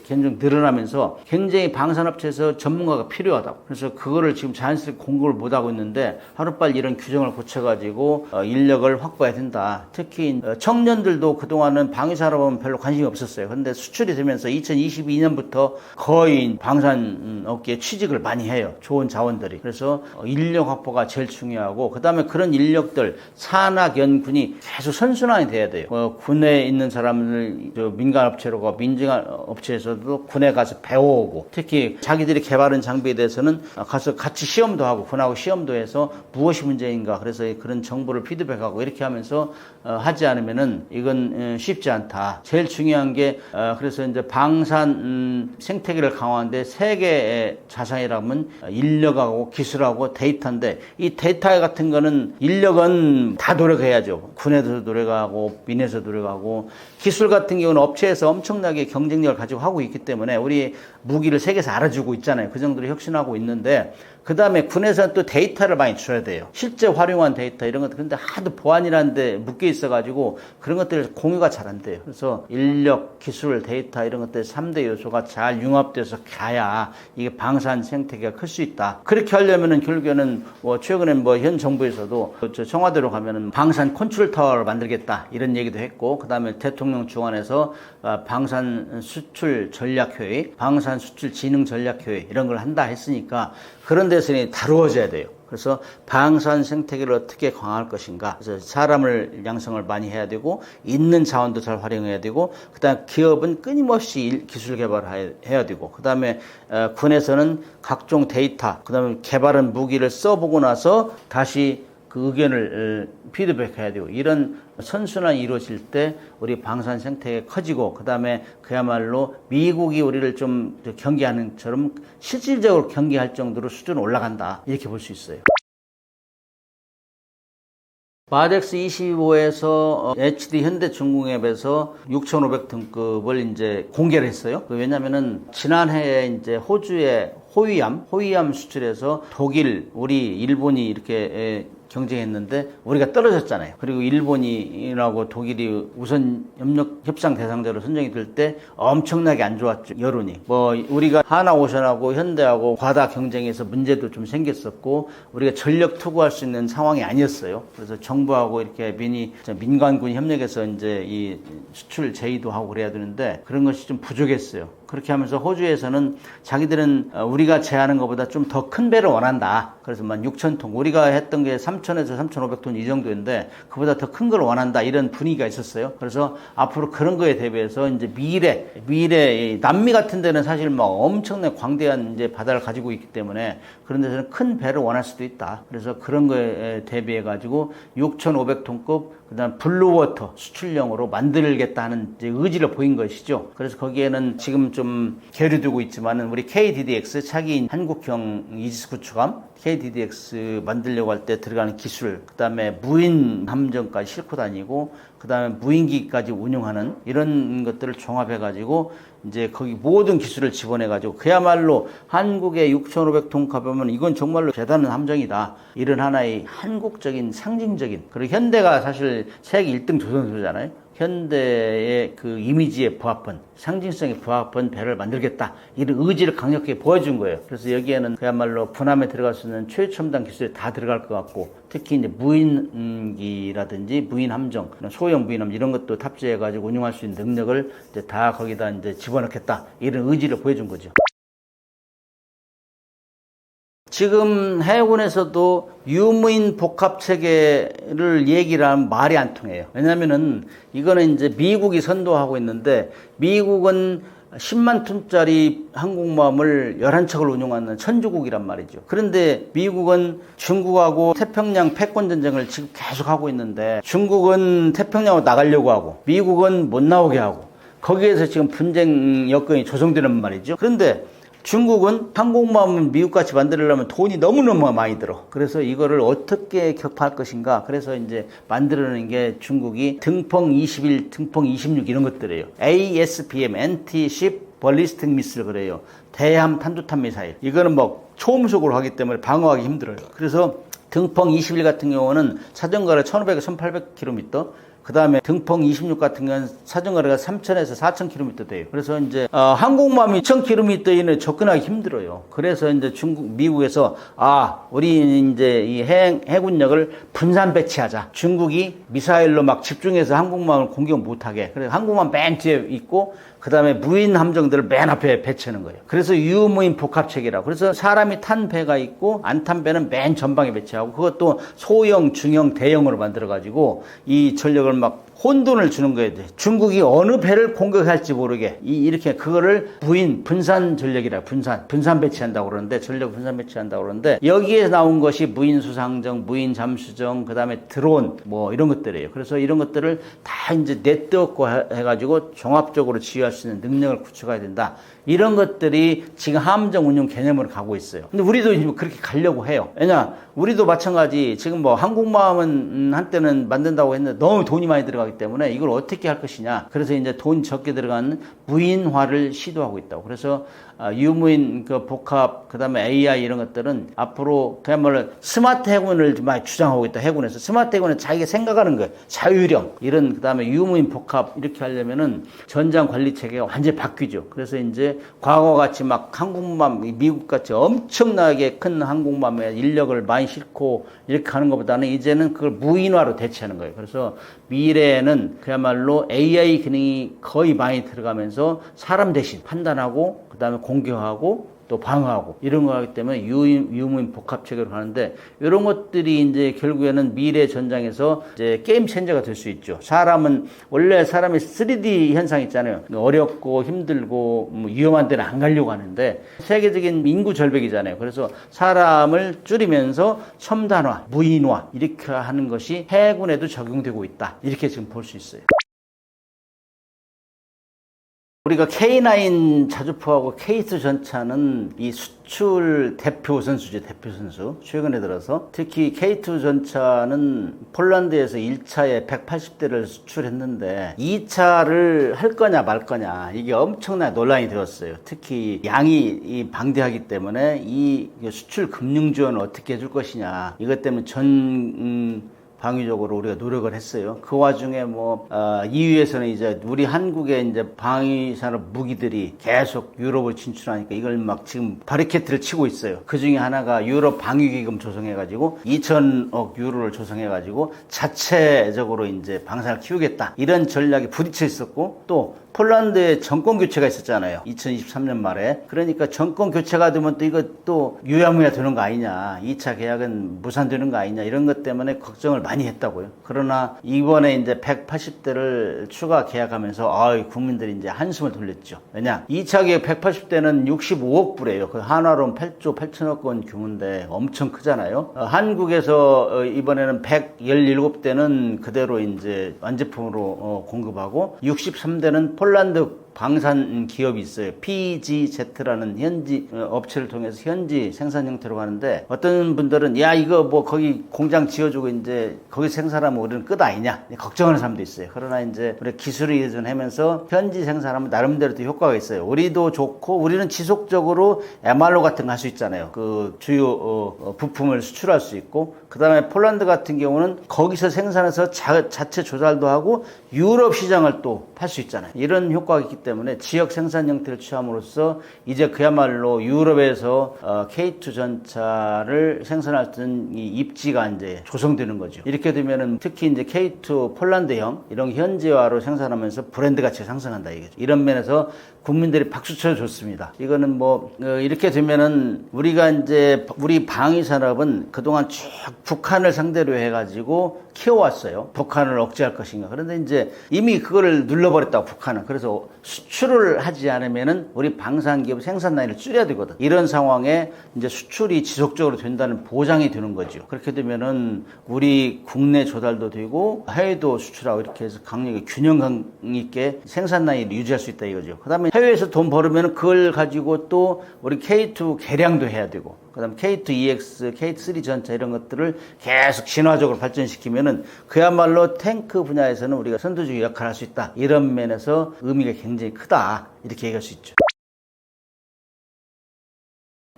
굉장히 늘어나면서 굉장히 방산업체에서 전문가가 필요하다고. 그래서 그거를 지금 자연스럽게 공급을 못 하고 있는데, 하루빨리 이런 규정을 고쳐가지고 인력을 확보해야 된다. 특히 청년들도 그동안은 방위산업은 별로 관심이 없었어요. 그런데 수출이 되면서 2022년부터 거의 방산업계에 취직을 많이 해요. 좋은 자원들이. 그래서 인력 확보가 제일 중요하고, 그 다음에 그런 인력들 산학연군이 계속 선순환이 돼야 돼요. 군에 있는 사람을 민간업체로 가고, 민간업체에서도 군에 가서 배워오고, 특히 자기들이 개발한 장비에 대해서는 가서 같이 시험도 하고, 군하고 시험도 해서 무엇이 문제인가, 그래서 그런 정보를 피드백하고 이렇게 하면서 하지 않으면은 이건 쉽지 않다. 제일 중요한 게 그래서 이제 방산 생태계를 강화하는데 세 개의 자산이라면 인력하고 기술하고 데이터인데, 이 데이터 같은 거는 인력은 다 노력해야죠. 군에서 노력하고 민에서 노력하고, 기술 같은 경우는 업체에서 엄청나게 경쟁력을 가지고 하고 있기 때문에 우리 무기를 세계에서 알아주고 있잖아요. 그 정도로 혁신하고 있는데, 그 다음에 군에서는 또 데이터를 많이 줘야 돼요. 실제 활용한 데이터 이런 것들. 근데 하도 보안이라는 데 묶여 있어가지고 그런 것들 공유가 잘 안 돼요. 그래서 인력, 기술, 데이터 이런 것들 3대 요소가 잘 융합돼서 가야 이게 방산 생태계가 클 수 있다. 그렇게 하려면은 결국에는 최근에 현 정부에서도 청와대로 가면은 방산 컨트롤 타워를 만들겠다 이런 얘기도 했고, 그 다음에 대통령 주관에서 방산 수출 전략회의, 방산 수출 진흥 전략회의 이런 걸 한다 했으니까 그런 데서 다루어져야 돼요. 그래서 방산 생태계를 어떻게 강화할 것인가. 그래서 사람을 양성을 많이 해야 되고, 있는 자원도 잘 활용해야 되고, 그 다음에 기업은 끊임없이 기술 개발을 해야 되고, 그 다음에 군에서는 각종 데이터, 그 다음에 개발한 무기를 써보고 나서 다시 그 의견을 피드백해야 되고, 이런 선순환이 이루어질 때 우리 방산 생태계가 커지고, 그 다음에 그야말로 미국이 우리를 좀 경계하는 것처럼 실질적으로 경계할 정도로 수준은 올라간다, 이렇게 볼 수 있어요. 마덱스 25에서 HD 현대중공업에서 6,500 등급을 이제 공개를 했어요. 왜냐면은 지난해에 이제 호주의 호위함 수출해서 독일, 우리, 일본이 이렇게 경쟁했는데 우리가 떨어졌잖아요. 그리고 일본이라고 독일이 우선 협상 대상자로 선정이 될 때 엄청나게 안 좋았죠, 여론이. 우리가 하나오션하고 현대하고 과다 경쟁에서 문제도 좀 생겼었고, 우리가 전력 투구할 수 있는 상황이 아니었어요. 그래서 정부하고 이렇게 민간군 협력해서 이제 이 수출 제의도 하고 그래야 되는데, 그런 것이 좀 부족했어요. 그렇게 하면서 호주에서는 자기들은 우리가 제하는 것보다 좀 더 큰 배를 원한다. 그래서 6,000톤, 우리가 했던 게 3,000에서 3,500톤 이 정도인데 그보다 더 큰 걸 원한다, 이런 분위기가 있었어요. 그래서 앞으로 그런 거에 대비해서 이제 미래 남미 같은 데는 사실 엄청나게 광대한 이제 바다를 가지고 있기 때문에 그런 데서는 큰 배를 원할 수도 있다. 그래서 그런 거에 대비해 가지고 6,500톤급 그다음 블루워터 수출용으로 만들겠다는 이제 의지를 보인 것이죠. 그래서 거기에는 지금 좀 계류되고 있지만은 우리 KDDX 차기 한국형 이지스 구축함 KDDX 만들려고 할 때 들어가는 기술, 그다음에 무인 함정까지 싣고 다니고, 그다음에 무인기까지 운용하는 이런 것들을 종합해가지고 이제 거기 모든 기술을 집어내가지고 그야말로 한국의 6,500톤 가보면 이건 정말로 대단한 함정이다. 이런 하나의 한국적인 상징적인, 그리고 현대가 사실 세계 1등 조선소잖아요. 현대의 그 이미지에 부합한, 상징성에 부합한 배를 만들겠다, 이런 의지를 강력하게 보여준 거예요. 그래서 여기에는 그야말로 군함에 들어갈 수 있는 최첨단 기술이 다 들어갈 것 같고, 특히 이제 무인기라든지 무인 함정, 소형 무인 함정 이런 것도 탑재해가지고 운용할 수 있는 능력을 이제 다 거기다 이제 집어넣겠다, 이런 의지를 보여준 거죠. 지금 해군에서도 유무인 복합 체계를 얘기를 하면 말이 안 통해요. 왜냐면은 이거는 이제 미국이 선도하고 있는데, 미국은 10만 톤짜리 항공모함을 11척을 운용하는 천주국이란 말이죠. 그런데 미국은 중국하고 태평양 패권 전쟁을 지금 계속 하고 있는데, 중국은 태평양으로 나가려고 하고 미국은 못 나오게 하고, 거기에서 지금 분쟁 여건이 조성되는 말이죠. 그런데 중국은 항공모함은 미국같이 만들려면 돈이 너무너무 많이 들어. 그래서 이거를 어떻게 격파할 것인가. 그래서 이제 만들어내는 게 중국이 등펑 21, 등펑 26 이런 것들이에요. ASBM, Anti-Ship Ballistic Missile 그래요. 대함 탄도탄 미사일. 이거는 뭐 초음속으로 하기 때문에 방어하기 힘들어요. 그래서 등펑 21 같은 경우는 사정거리 1500에서 1800km, 그 다음에 등펑 26 같은 경우는 사정거리가 3000에서 4000km 돼요. 그래서 이제 항공모함이 2000km 이내에 접근하기 힘들어요. 그래서 이제 미국에서 우리 이제 이 해군력을 분산 배치하자. 중국이 미사일로 막 집중해서 항공모함을 공격 못하게. 그래서 항공모함 맨 뒤에 있고 그 다음에 무인 함정들을 맨 앞에 배치하는 거예요. 그래서 유무인 복합체계라고. 그래서 사람이 탄 배가 있고 안 탄 배는 맨 전방에 배치하고 그것도 소형, 중형, 대형으로 만들어가지고 이 전력을 막 혼돈을 주는 거예요. 중국이 어느 배를 공격할지 모르게 이렇게 그거를 분산 전력이라 분산 배치한다고 그러는데 전력 분산 배치한다고 그러는데 여기에 나온 것이 무인 수상정, 무인 잠수정, 그다음에 드론 뭐 이런 것들이에요. 그래서 이런 것들을 다 이제 네트워크 해가지고 종합적으로 지휘할 수 있는 능력을 구축해야 된다. 이런 것들이 지금 함정 운용 개념으로 가고 있어요. 근데 우리도 그렇게 가려고 해요. 왜냐, 우리도 마찬가지 지금 뭐 항공모함은 한때는 만든다고 했는데 너무 돈이 많이 들어가기 때문에 이걸 어떻게 할 것이냐. 그래서 이제 돈 적게 들어가는 무인화를 시도하고 있다고. 그래서 유무인 그 복합, 그 다음에 AI 이런 것들은 앞으로 그야말로 스마트 해군을 많이 주장하고 있다. 해군에서 스마트 해군은 자기가 생각하는 거예요. 자유령 이런 그 다음에 유무인 복합 이렇게 하려면은 전장 관리 체계가 완전히 바뀌죠. 그래서 이제 과거같이 막 항공모함 미국같이 엄청나게 큰 항공모함에 인력을 많이 싣고 이렇게 하는 것보다는 이제는 그걸 무인화로 대체하는 거예요. 그래서 미래에는 그야말로 AI 기능이 거의 많이 들어가면서 사람 대신 판단하고 그 다음에 공격하고 또 방어하고 이런 거 하기 때문에 유무인 복합 체계로 가는데 이런 것들이 이제 결국에는 미래 전장에서 이제 게임 체인저가 될 수 있죠. 원래 사람이 3D 현상 있잖아요. 어렵고 힘들고 뭐 위험한 데는 안 가려고 하는데 세계적인 인구 절벽이잖아요. 그래서 사람을 줄이면서 첨단화, 무인화 이렇게 하는 것이 해군에도 적용되고 있다. 이렇게 지금 볼 수 있어요. 우리가 K9 자주포하고 K2 전차는 이 수출 대표 선수죠. 대표 선수. 최근에 들어서 특히 K2 전차는 폴란드에서 1차에 180대를 수출했는데 2차를 할 거냐 말 거냐 이게 엄청나게 논란이 되었어요. 특히 양이 방대하기 때문에 이 수출 금융 지원을 어떻게 해줄 것이냐 이것 때문에 방위적으로 우리가 노력을 했어요. 그 와중에 EU에서는 이제 우리 한국의 이제 방위산업 무기들이 계속 유럽을 진출하니까 이걸 막 지금 바리케이트를 치고 있어요. 그 중에 하나가 유럽 방위기금 조성해가지고 2천억 유로를 조성해가지고 자체적으로 이제 방산을 키우겠다. 이런 전략에 부딪혀 있었고 또 폴란드에 정권 교체가 있었잖아요. 2023년 말에. 그러니까 정권 교체가 되면 또 이것도 유야무야 되는 거 아니냐. 2차 계약은 무산되는 거 아니냐. 이런 것 때문에 걱정을 많이 했다고요. 그러나 이번에 이제 180대를 추가 계약하면서 국민들이 이제 한숨을 돌렸죠. 왜냐? 2차 계약 180대는 65억 불이에요. 그 한화로 8조 8천억 원 규모인데 엄청 크잖아요. 한국에서 이번에는 117대는 그대로 이제 완제품으로 공급하고 63대는 폴란드 방산 기업이 있어요. PGZ라는 현지 업체를 통해서 현지 생산 형태로 가는데 어떤 분들은 이거 거기 공장 지어주고 이제 거기 생산하면 우리는 끝 아니냐 걱정하는 사람도 있어요. 그러나 이제 우리 기술을 이전하면서 현지 생산하면 나름대로 또 효과가 있어요. 우리도 좋고 우리는 지속적으로 MRO 같은 거 할 수 있잖아요. 그 주요 부품을 수출할 수 있고 그 다음에 폴란드 같은 경우는 거기서 생산해서 자체 조달도 하고 유럽 시장을 또 팔 수 있잖아요. 이런 효과가 있기 때문에 지역 생산 형태를 취함으로써 이제 그야말로 유럽에서 K2 전차를 생산할 수 있는 이 입지가 이제 조성되는 거죠. 이렇게 되면은 특히 이제 K2 폴란드형 이런 현지화로 생산하면서 브랜드 가치가 상승한다 이거죠. 이런 면에서 국민들이 박수 쳐줬습니다. 이거는 이렇게 되면은 우리가 이제 우리 방위 산업은 그동안 쭉 북한을 상대로 해가지고 키워왔어요. 북한을 억제할 것인가. 그런데 이제 이미 그거를 눌러버렸다고 북한은. 그래서 수출을 하지 않으면은 우리 방산기업 생산 라인을 줄여야 되거든. 이런 상황에 이제 수출이 지속적으로 된다는 보장이 되는 거죠. 그렇게 되면은 우리 국내 조달도 되고 해외도 수출하고 이렇게 해서 강력히 균형 있게 생산 라인을 유지할 수 있다 이거죠. 그다음에 해외에서 돈 벌으면 그걸 가지고 또 우리 K2 개량도 해야 되고, 그다음 K2EX, K3 전차 이런 것들을 계속 진화적으로 발전시키면은 그야말로 탱크 분야에서는 우리가 선두주의 역할을 할 수 있다. 이런 면에서 의미가 굉장히 크다. 이렇게 얘기할 수 있죠.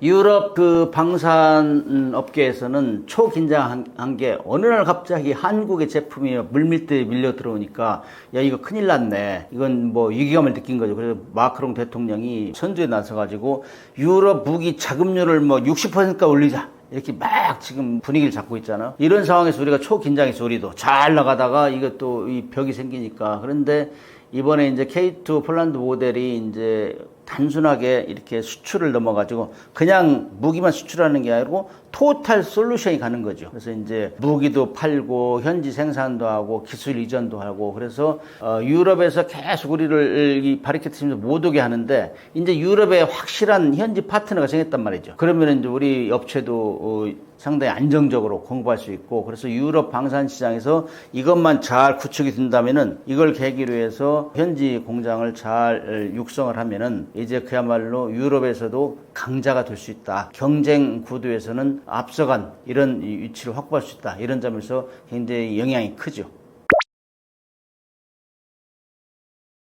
유럽 그 방산 업계에서는 초긴장한 게 어느 날 갑자기 한국의 제품이 물밀듯이 밀려 들어오니까 야 이거 큰일 났네. 이건 뭐 위기감을 느낀 거죠. 그래서 마크롱 대통령이 선두에 나서가지고 유럽 무기 자금률을 뭐 60%까지 올리자. 이렇게 막 지금 분위기를 잡고 있잖아요. 이런 상황에서 우리가 초긴장해서 우리도 잘 나가다가 이것도 이 벽이 생기니까. 그런데 이번에 이제 K2 폴란드 모델이 이제 단순하게 이렇게 수출을 넘어가지고 그냥 무기만 수출하는 게 아니고 토탈 솔루션이 가는 거죠. 그래서 이제 무기도 팔고 현지 생산도 하고 기술 이전도 하고, 그래서 유럽에서 계속 우리를 이 바리케트 팀에서 못 오게 하는데 이제 유럽에 확실한 현지 파트너가 생겼단 말이죠. 그러면 이제 우리 업체도 상당히 안정적으로 공부할 수 있고, 그래서 유럽 방산 시장에서 이것만 잘 구축이 된다면은 이걸 계기로 해서 현지 공장을 잘 육성을 하면은 이제 그야말로 유럽에서도 강자가 될 수 있다. 경쟁 구도에서는 앞서간 이런 위치를 확보할 수 있다. 이런 점에서 굉장히 영향이 크죠.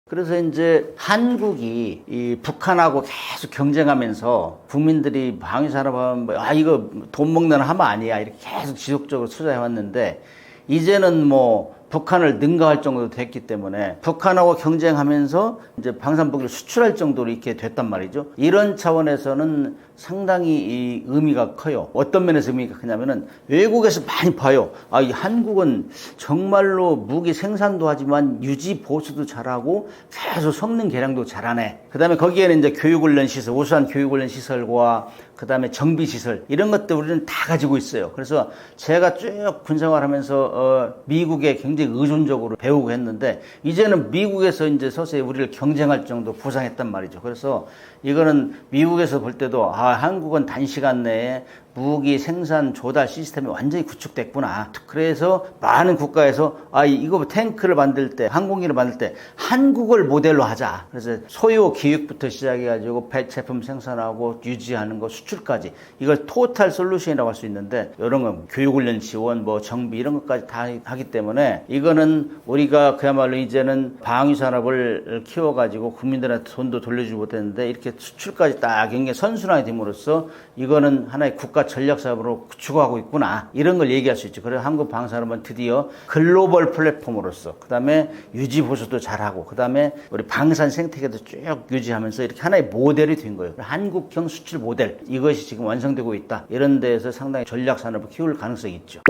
그래서 이제 한국이 이 북한하고 계속 경쟁하면서 국민들이 방위산업하면 이거 돈 먹는 함 아니야 이렇게 계속 지속적으로 투자해 왔는데, 이제는 뭐 북한을 능가할 정도로 됐기 때문에 북한하고 경쟁하면서 이제 방산복을 수출할 정도로 이렇게 됐단 말이죠. 이런 차원에서는 상당히 이 의미가 커요. 어떤 면에서 의미가 크냐면은 외국에서 많이 봐요. 이 한국은 정말로 무기 생산도 하지만 유지 보수도 잘하고 계속 성능 개량도 잘하네. 그다음에 거기에는 이제 교육훈련 시설, 우수한 교육훈련 시설과 그다음에 정비 시설 이런 것들 우리는 다 가지고 있어요. 그래서 제가 쭉 군생활하면서 미국에 굉장히 의존적으로 배우고 했는데 이제는 미국에서 이제 서서히 우리를 경쟁할 정도 부상했단 말이죠. 그래서 이거는 미국에서 볼 때도 한국은 단시간 내에 무기 생산 조달 시스템이 완전히 구축됐구나. 그래서 많은 국가에서 이거 탱크를 만들 때, 항공기를 만들 때 한국을 모델로 하자. 그래서 소요 기획부터 시작해가지고 제품 생산하고 유지하는 거 수출까지 이걸 토탈 솔루션이라고 할 수 있는데, 이런 건 교육훈련 지원, 뭐 정비 이런 것까지 다 하기 때문에 이거는 우리가 그야말로 이제는 방위산업을 키워가지고 국민들한테 돈도 돌려주지 못했는데 이렇게 수출까지 딱 굉장히 선순환이 됨으로써 이거는 하나의 국가 전략 사업으로 구축하고 있구나. 이런 걸 얘기할 수 있죠. 그래서 한국 방산업은 드디어 글로벌 플랫폼으로서, 그 다음에 유지 보수도 잘하고, 그 다음에 우리 방산 생태계도 쭉 유지하면서 이렇게 하나의 모델이 된 거예요. 한국형 수출 모델, 이것이 지금 완성되고 있다. 이런 데에서 상당히 전략 산업을 키울 가능성이 있죠.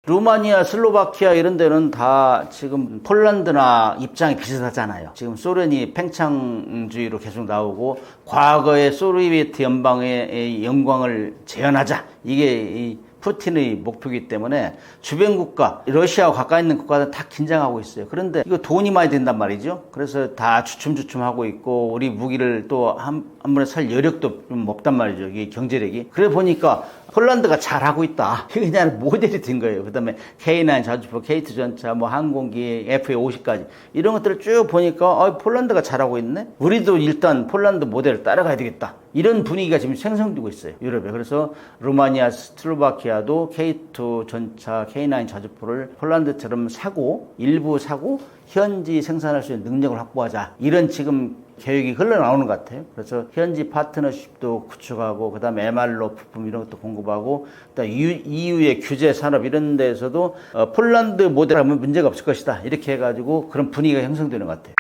루마니아, 슬로바키아 이런 데는 다 지금 폴란드나 입장이 비슷하잖아요. 지금 소련이 팽창주의로 계속 나오고 과거의 소비에트 연방의 영광을 재현하자. 이게 이 푸틴의 목표이기 때문에 주변 국가, 러시아와 가까이 있는 국가들은 다 긴장하고 있어요. 그런데 이거 돈이 많이 든단 말이죠. 그래서 다 주춤주춤하고 있고 우리 무기를 또 한 번에 살 여력도 좀 없단 말이죠. 이게 경제력이. 그래 보니까 폴란드가 잘하고 있다. 이게 그냥 모델이 된 거예요. 그 다음에 K9 자주포, K2 전차, 뭐 항공기, FA50까지 이런 것들을 쭉 보니까 폴란드가 잘하고 있네. 우리도 일단 폴란드 모델을 따라가야 되겠다. 이런 분위기가 지금 생성되고 있어요. 유럽에. 그래서 루마니아, 슬로바키아도 K2 전차, K9 자주포를 폴란드처럼 사고 일부 사고 현지 생산할 수 있는 능력을 확보하자. 이런 지금 계획이 흘러나오는 것 같아요. 그래서 현지 파트너십도 구축하고 그다음에 MR로 부품 이런 것도 공급하고 그다음에 EU의 규제 산업 이런 데에서도 폴란드 모델 하면 문제가 없을 것이다. 이렇게 해가지고 그런 분위기가 형성되는 것 같아요.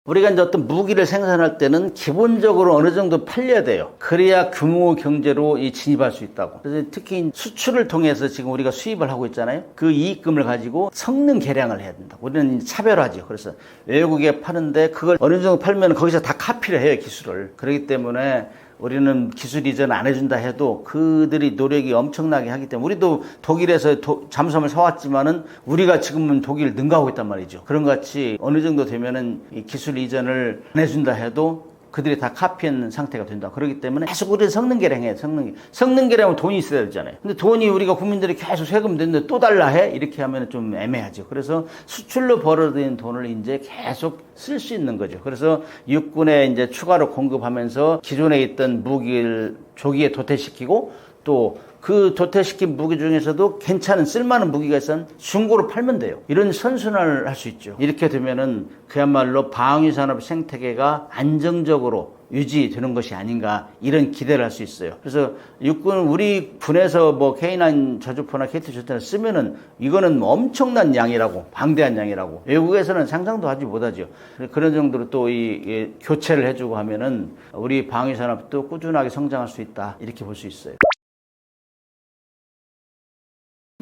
우리가 이제 어떤 무기를 생산할 때는 기본적으로 어느 정도 팔려야 돼요. 그래야 규모 경제로 진입할 수 있다고. 그래서 특히 수출을 통해서 지금 우리가 수입을 하고 있잖아요. 그 이익금을 가지고 성능 개량을 해야 된다. 우리는 차별하죠. 그래서 외국에 파는데 그걸 어느 정도 팔면 거기서 다 카피를 해요, 기술을. 그렇기 때문에 우리는 기술 이전 안 해준다 해도 그들이 노력이 엄청나게 하기 때문에 우리도 독일에서 잠수함을 사왔지만은 우리가 지금은 독일을 능가하고 있단 말이죠. 그런 것 같이 어느 정도 되면은 이 기술 이전을 안 해준다 해도 그들이 다 카피한 상태가 된다. 그렇기 때문에 계속 우리는 성능계량해요. 성능계량하면 돈이 있어야 되잖아요. 근데 돈이 우리가 국민들이 계속 세금 냈는데 또 달라 해? 이렇게 하면 좀 애매하죠. 그래서 수출로 벌어들인 돈을 이제 계속 쓸 수 있는 거죠. 그래서 육군에 이제 추가로 공급하면서 기존에 있던 무기를 조기에 도태시키고 또 그 도태시킨 무기 중에서도 괜찮은 쓸만한 무기가 있으면 중고로 팔면 돼요. 이런 선순환을 할 수 있죠. 이렇게 되면은 그야말로 방위산업 생태계가 안정적으로 유지되는 것이 아닌가 이런 기대를 할 수 있어요. 그래서 육군은 우리 군에서 뭐 K9 저주포나 KT 저주포를 쓰면은 이거는 엄청난 양이라고 방대한 양이라고 외국에서는 상상도 하지 못하죠. 그런 정도로 또 이 교체를 해주고 하면은 우리 방위산업도 꾸준하게 성장할 수 있다 이렇게 볼 수 있어요.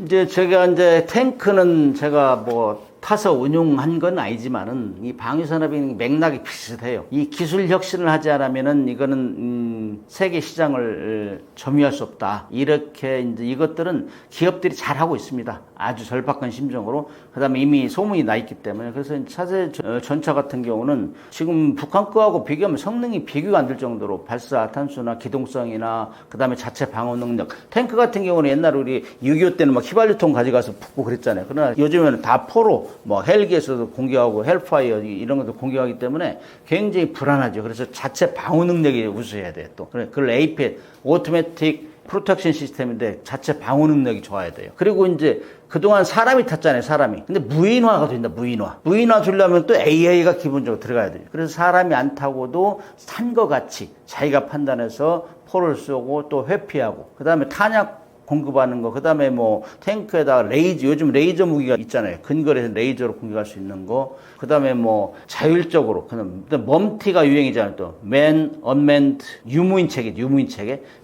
이제 제가 이제 탱크는 제가 뭐 타서 운용한 건 아니지만은 이 방위산업이 맥락이 비슷해요. 이 기술 혁신을 하지 않으면은 이거는 세계 시장을 점유할 수 없다. 이렇게 이제 이것들은 기업들이 잘 하고 있습니다. 아주 절박한 심정으로. 그다음에 이미 소문이 나 있기 때문에 그래서 차세 전차 같은 경우는 지금 북한 거하고 비교하면 성능이 비교가 안 될 정도로 발사 탄수나 기동성이나 그다음에 자체 방어 능력. 탱크 같은 경우는 옛날에 우리 6.25 때는 막 휘발유통 가져가서 붓고 그랬잖아요. 그러나 요즘에는 다 포로 뭐 헬기에서도 공격하고 헬파이어 이런 것도 공격하기 때문에 굉장히 불안하죠. 그래서 자체 방어 능력이 우수해야 돼요. 또 그걸 APS 오토매틱 프로텍션 시스템인데 자체 방어 능력이 좋아야 돼요. 그리고 이제 그동안 사람이 탔잖아요, 사람이. 근데 무인화가 된다, 무인화 되려면 또 AI가 기본적으로 들어가야 돼요. 그래서 사람이 안 타고도 산 것 같이 자기가 판단해서 포를 쏘고 또 회피하고, 그 다음에 탄약 공급하는 거, 그 다음에 뭐 탱크에다가 레이저, 요즘 레이저 무기가 있잖아요. 근거리에서 레이저로 공격할 수 있는 거, 그 다음에 뭐 자율적으로, 그다음 멈티가 유행이잖아요. 또 맨, 언맨드, 유무인 체계.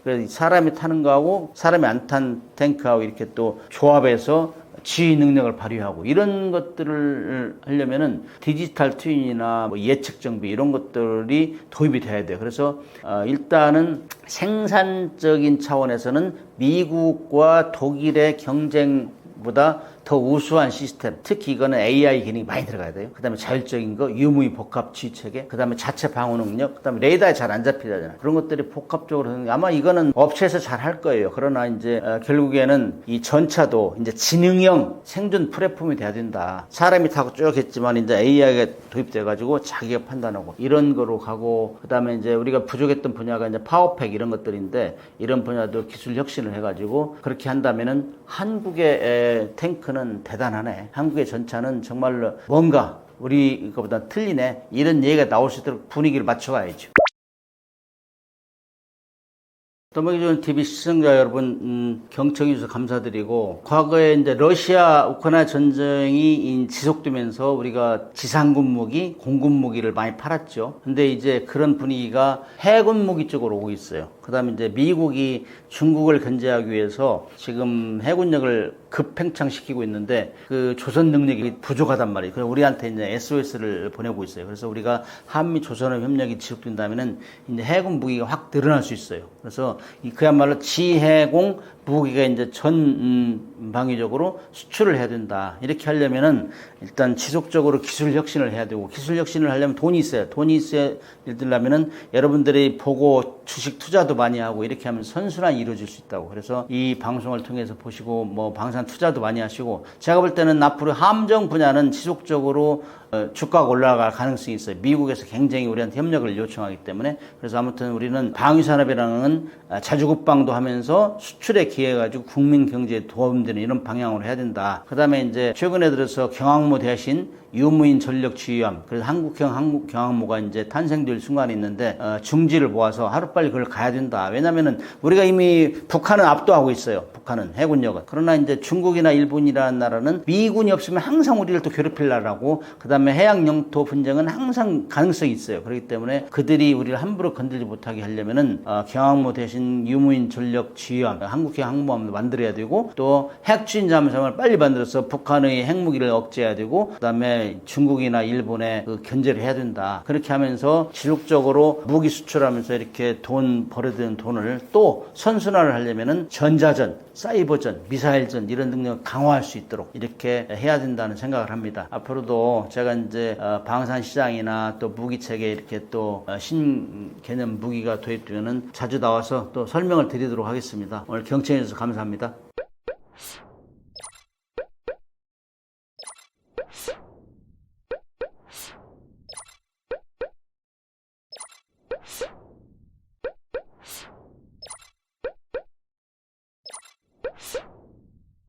그래서 사람이 타는 거하고 사람이 안 탄 탱크하고 이렇게 또 조합해서 지휘 능력을 발휘하고 이런 것들을 하려면은 디지털 트윈이나 뭐 예측 정비 이런 것들이 도입이 돼야 돼요. 그래서 일단은 생산적인 차원에서는 미국과 독일의 경쟁보다 더 우수한 시스템, 특히 이거는 AI 기능이 많이 들어가야 돼요. 그 다음에 자율적인 거, 유무인 복합 지휘체계, 그 다음에 자체 방어 능력, 그 다음에 레이더에 잘 안 잡히잖아요. 그런 것들이 복합적으로 하는 게 아마 이거는 업체에서 잘 할 거예요. 그러나 이제 결국에는 이 전차도 이제 지능형 생존 플랫폼이 돼야 된다. 사람이 타고 쭉 했지만 이제 AI가 도입돼가지고 자기가 판단하고 이런 거로 가고, 그 다음에 이제 우리가 부족했던 분야가 이제 파워팩 이런 것들인데 이런 분야도 기술 혁신을 해가지고 그렇게 한다면은 한국의 탱크는 대단하네. 한국의 전차는 정말로 뭔가 우리 거보다 틀리네. 이런 얘기가 나올 수 있도록 분위기를 맞춰가야죠. 더먹이좋은 TV 시청자 여러분, 경청해 주셔서 감사드리고, 과거에 이제 러시아 우크라이나 전쟁이 지속되면서 우리가 지상군 무기, 공군 무기를 많이 팔았죠. 근데 이제 그런 분위기가 해군 무기 쪽으로 오고 있어요. 그 다음에 이제 미국이 중국을 견제하기 위해서 지금 해군력을 급팽창시키고 있는데 그 조선 능력이 부족하단 말이에요. 그래서 우리한테 이제 SOS를 보내고 있어요. 그래서 우리가 한미 조선업 협력이 지속된다면은 이제 해군 무기가 확 늘어날 수 있어요. 그래서 그야말로 지해공 무기가 이제 전방위적으로 수출을 해야 된다. 이렇게 하려면은 일단 지속적으로 기술 혁신을 해야 되고, 기술 혁신을 하려면 돈이 있어야 예를 들려면은 여러분들이 보고 주식 투자도 많이 하고 이렇게 하면 선순환이 이루어질 수 있다고. 그래서 이 방송을 통해서 보시고 뭐 방산 투자도 많이 하시고, 제가 볼 때는 앞으로 함정 분야는 지속적으로 주가가 올라갈 가능성이 있어요. 미국에서 굉장히 우리한테 협력을 요청하기 때문에. 그래서 아무튼 우리는 방위산업이라는 자주국방도 하면서 수출에 기여해가지고 국민 경제에 도움되는 이런 방향으로 해야 된다. 그 다음에 이제 최근에 들어서 경항모 대신 유무인 전력 지휘함, 그래서 한국 경항모가 이제 탄생될 순간이 있는데 중지를 모아서 하루빨리 그걸 가야 된다. 된다. 왜냐면은 우리가 이미 북한은 압도하고 있어요. 북한은 해군력은. 그러나 이제 중국이나 일본이라는 나라는 미군이 없으면 항상 우리를 또 괴롭힐 나라고, 그 다음에 해양 영토 분쟁은 항상 가능성이 있어요. 그렇기 때문에 그들이 우리를 함부로 건들지 못하게 하려면은 경항모 대신 유무인 전력 지휘함, 한국형 항모함도 만들어야 되고, 또 핵추진 잠수함을 빨리 만들어서 북한의 핵무기를 억제해야 되고, 그 다음에 중국이나 일본에 그 견제를 해야 된다. 그렇게 하면서 지속적으로 무기 수출하면서 이렇게 돈 벌어야 되는 돈을 또 선순환을 하려면은 전자전, 사이버전, 미사일전 이런 능력을 강화할 수 있도록 이렇게 해야 된다는 생각을 합니다. 앞으로도 제가 이제 방산 시장이나 또 무기 체계 이렇게 또 신개념 무기가 도입되면은 자주 나와서 또 설명을 드리도록 하겠습니다. 오늘 경청해 주셔서 감사합니다.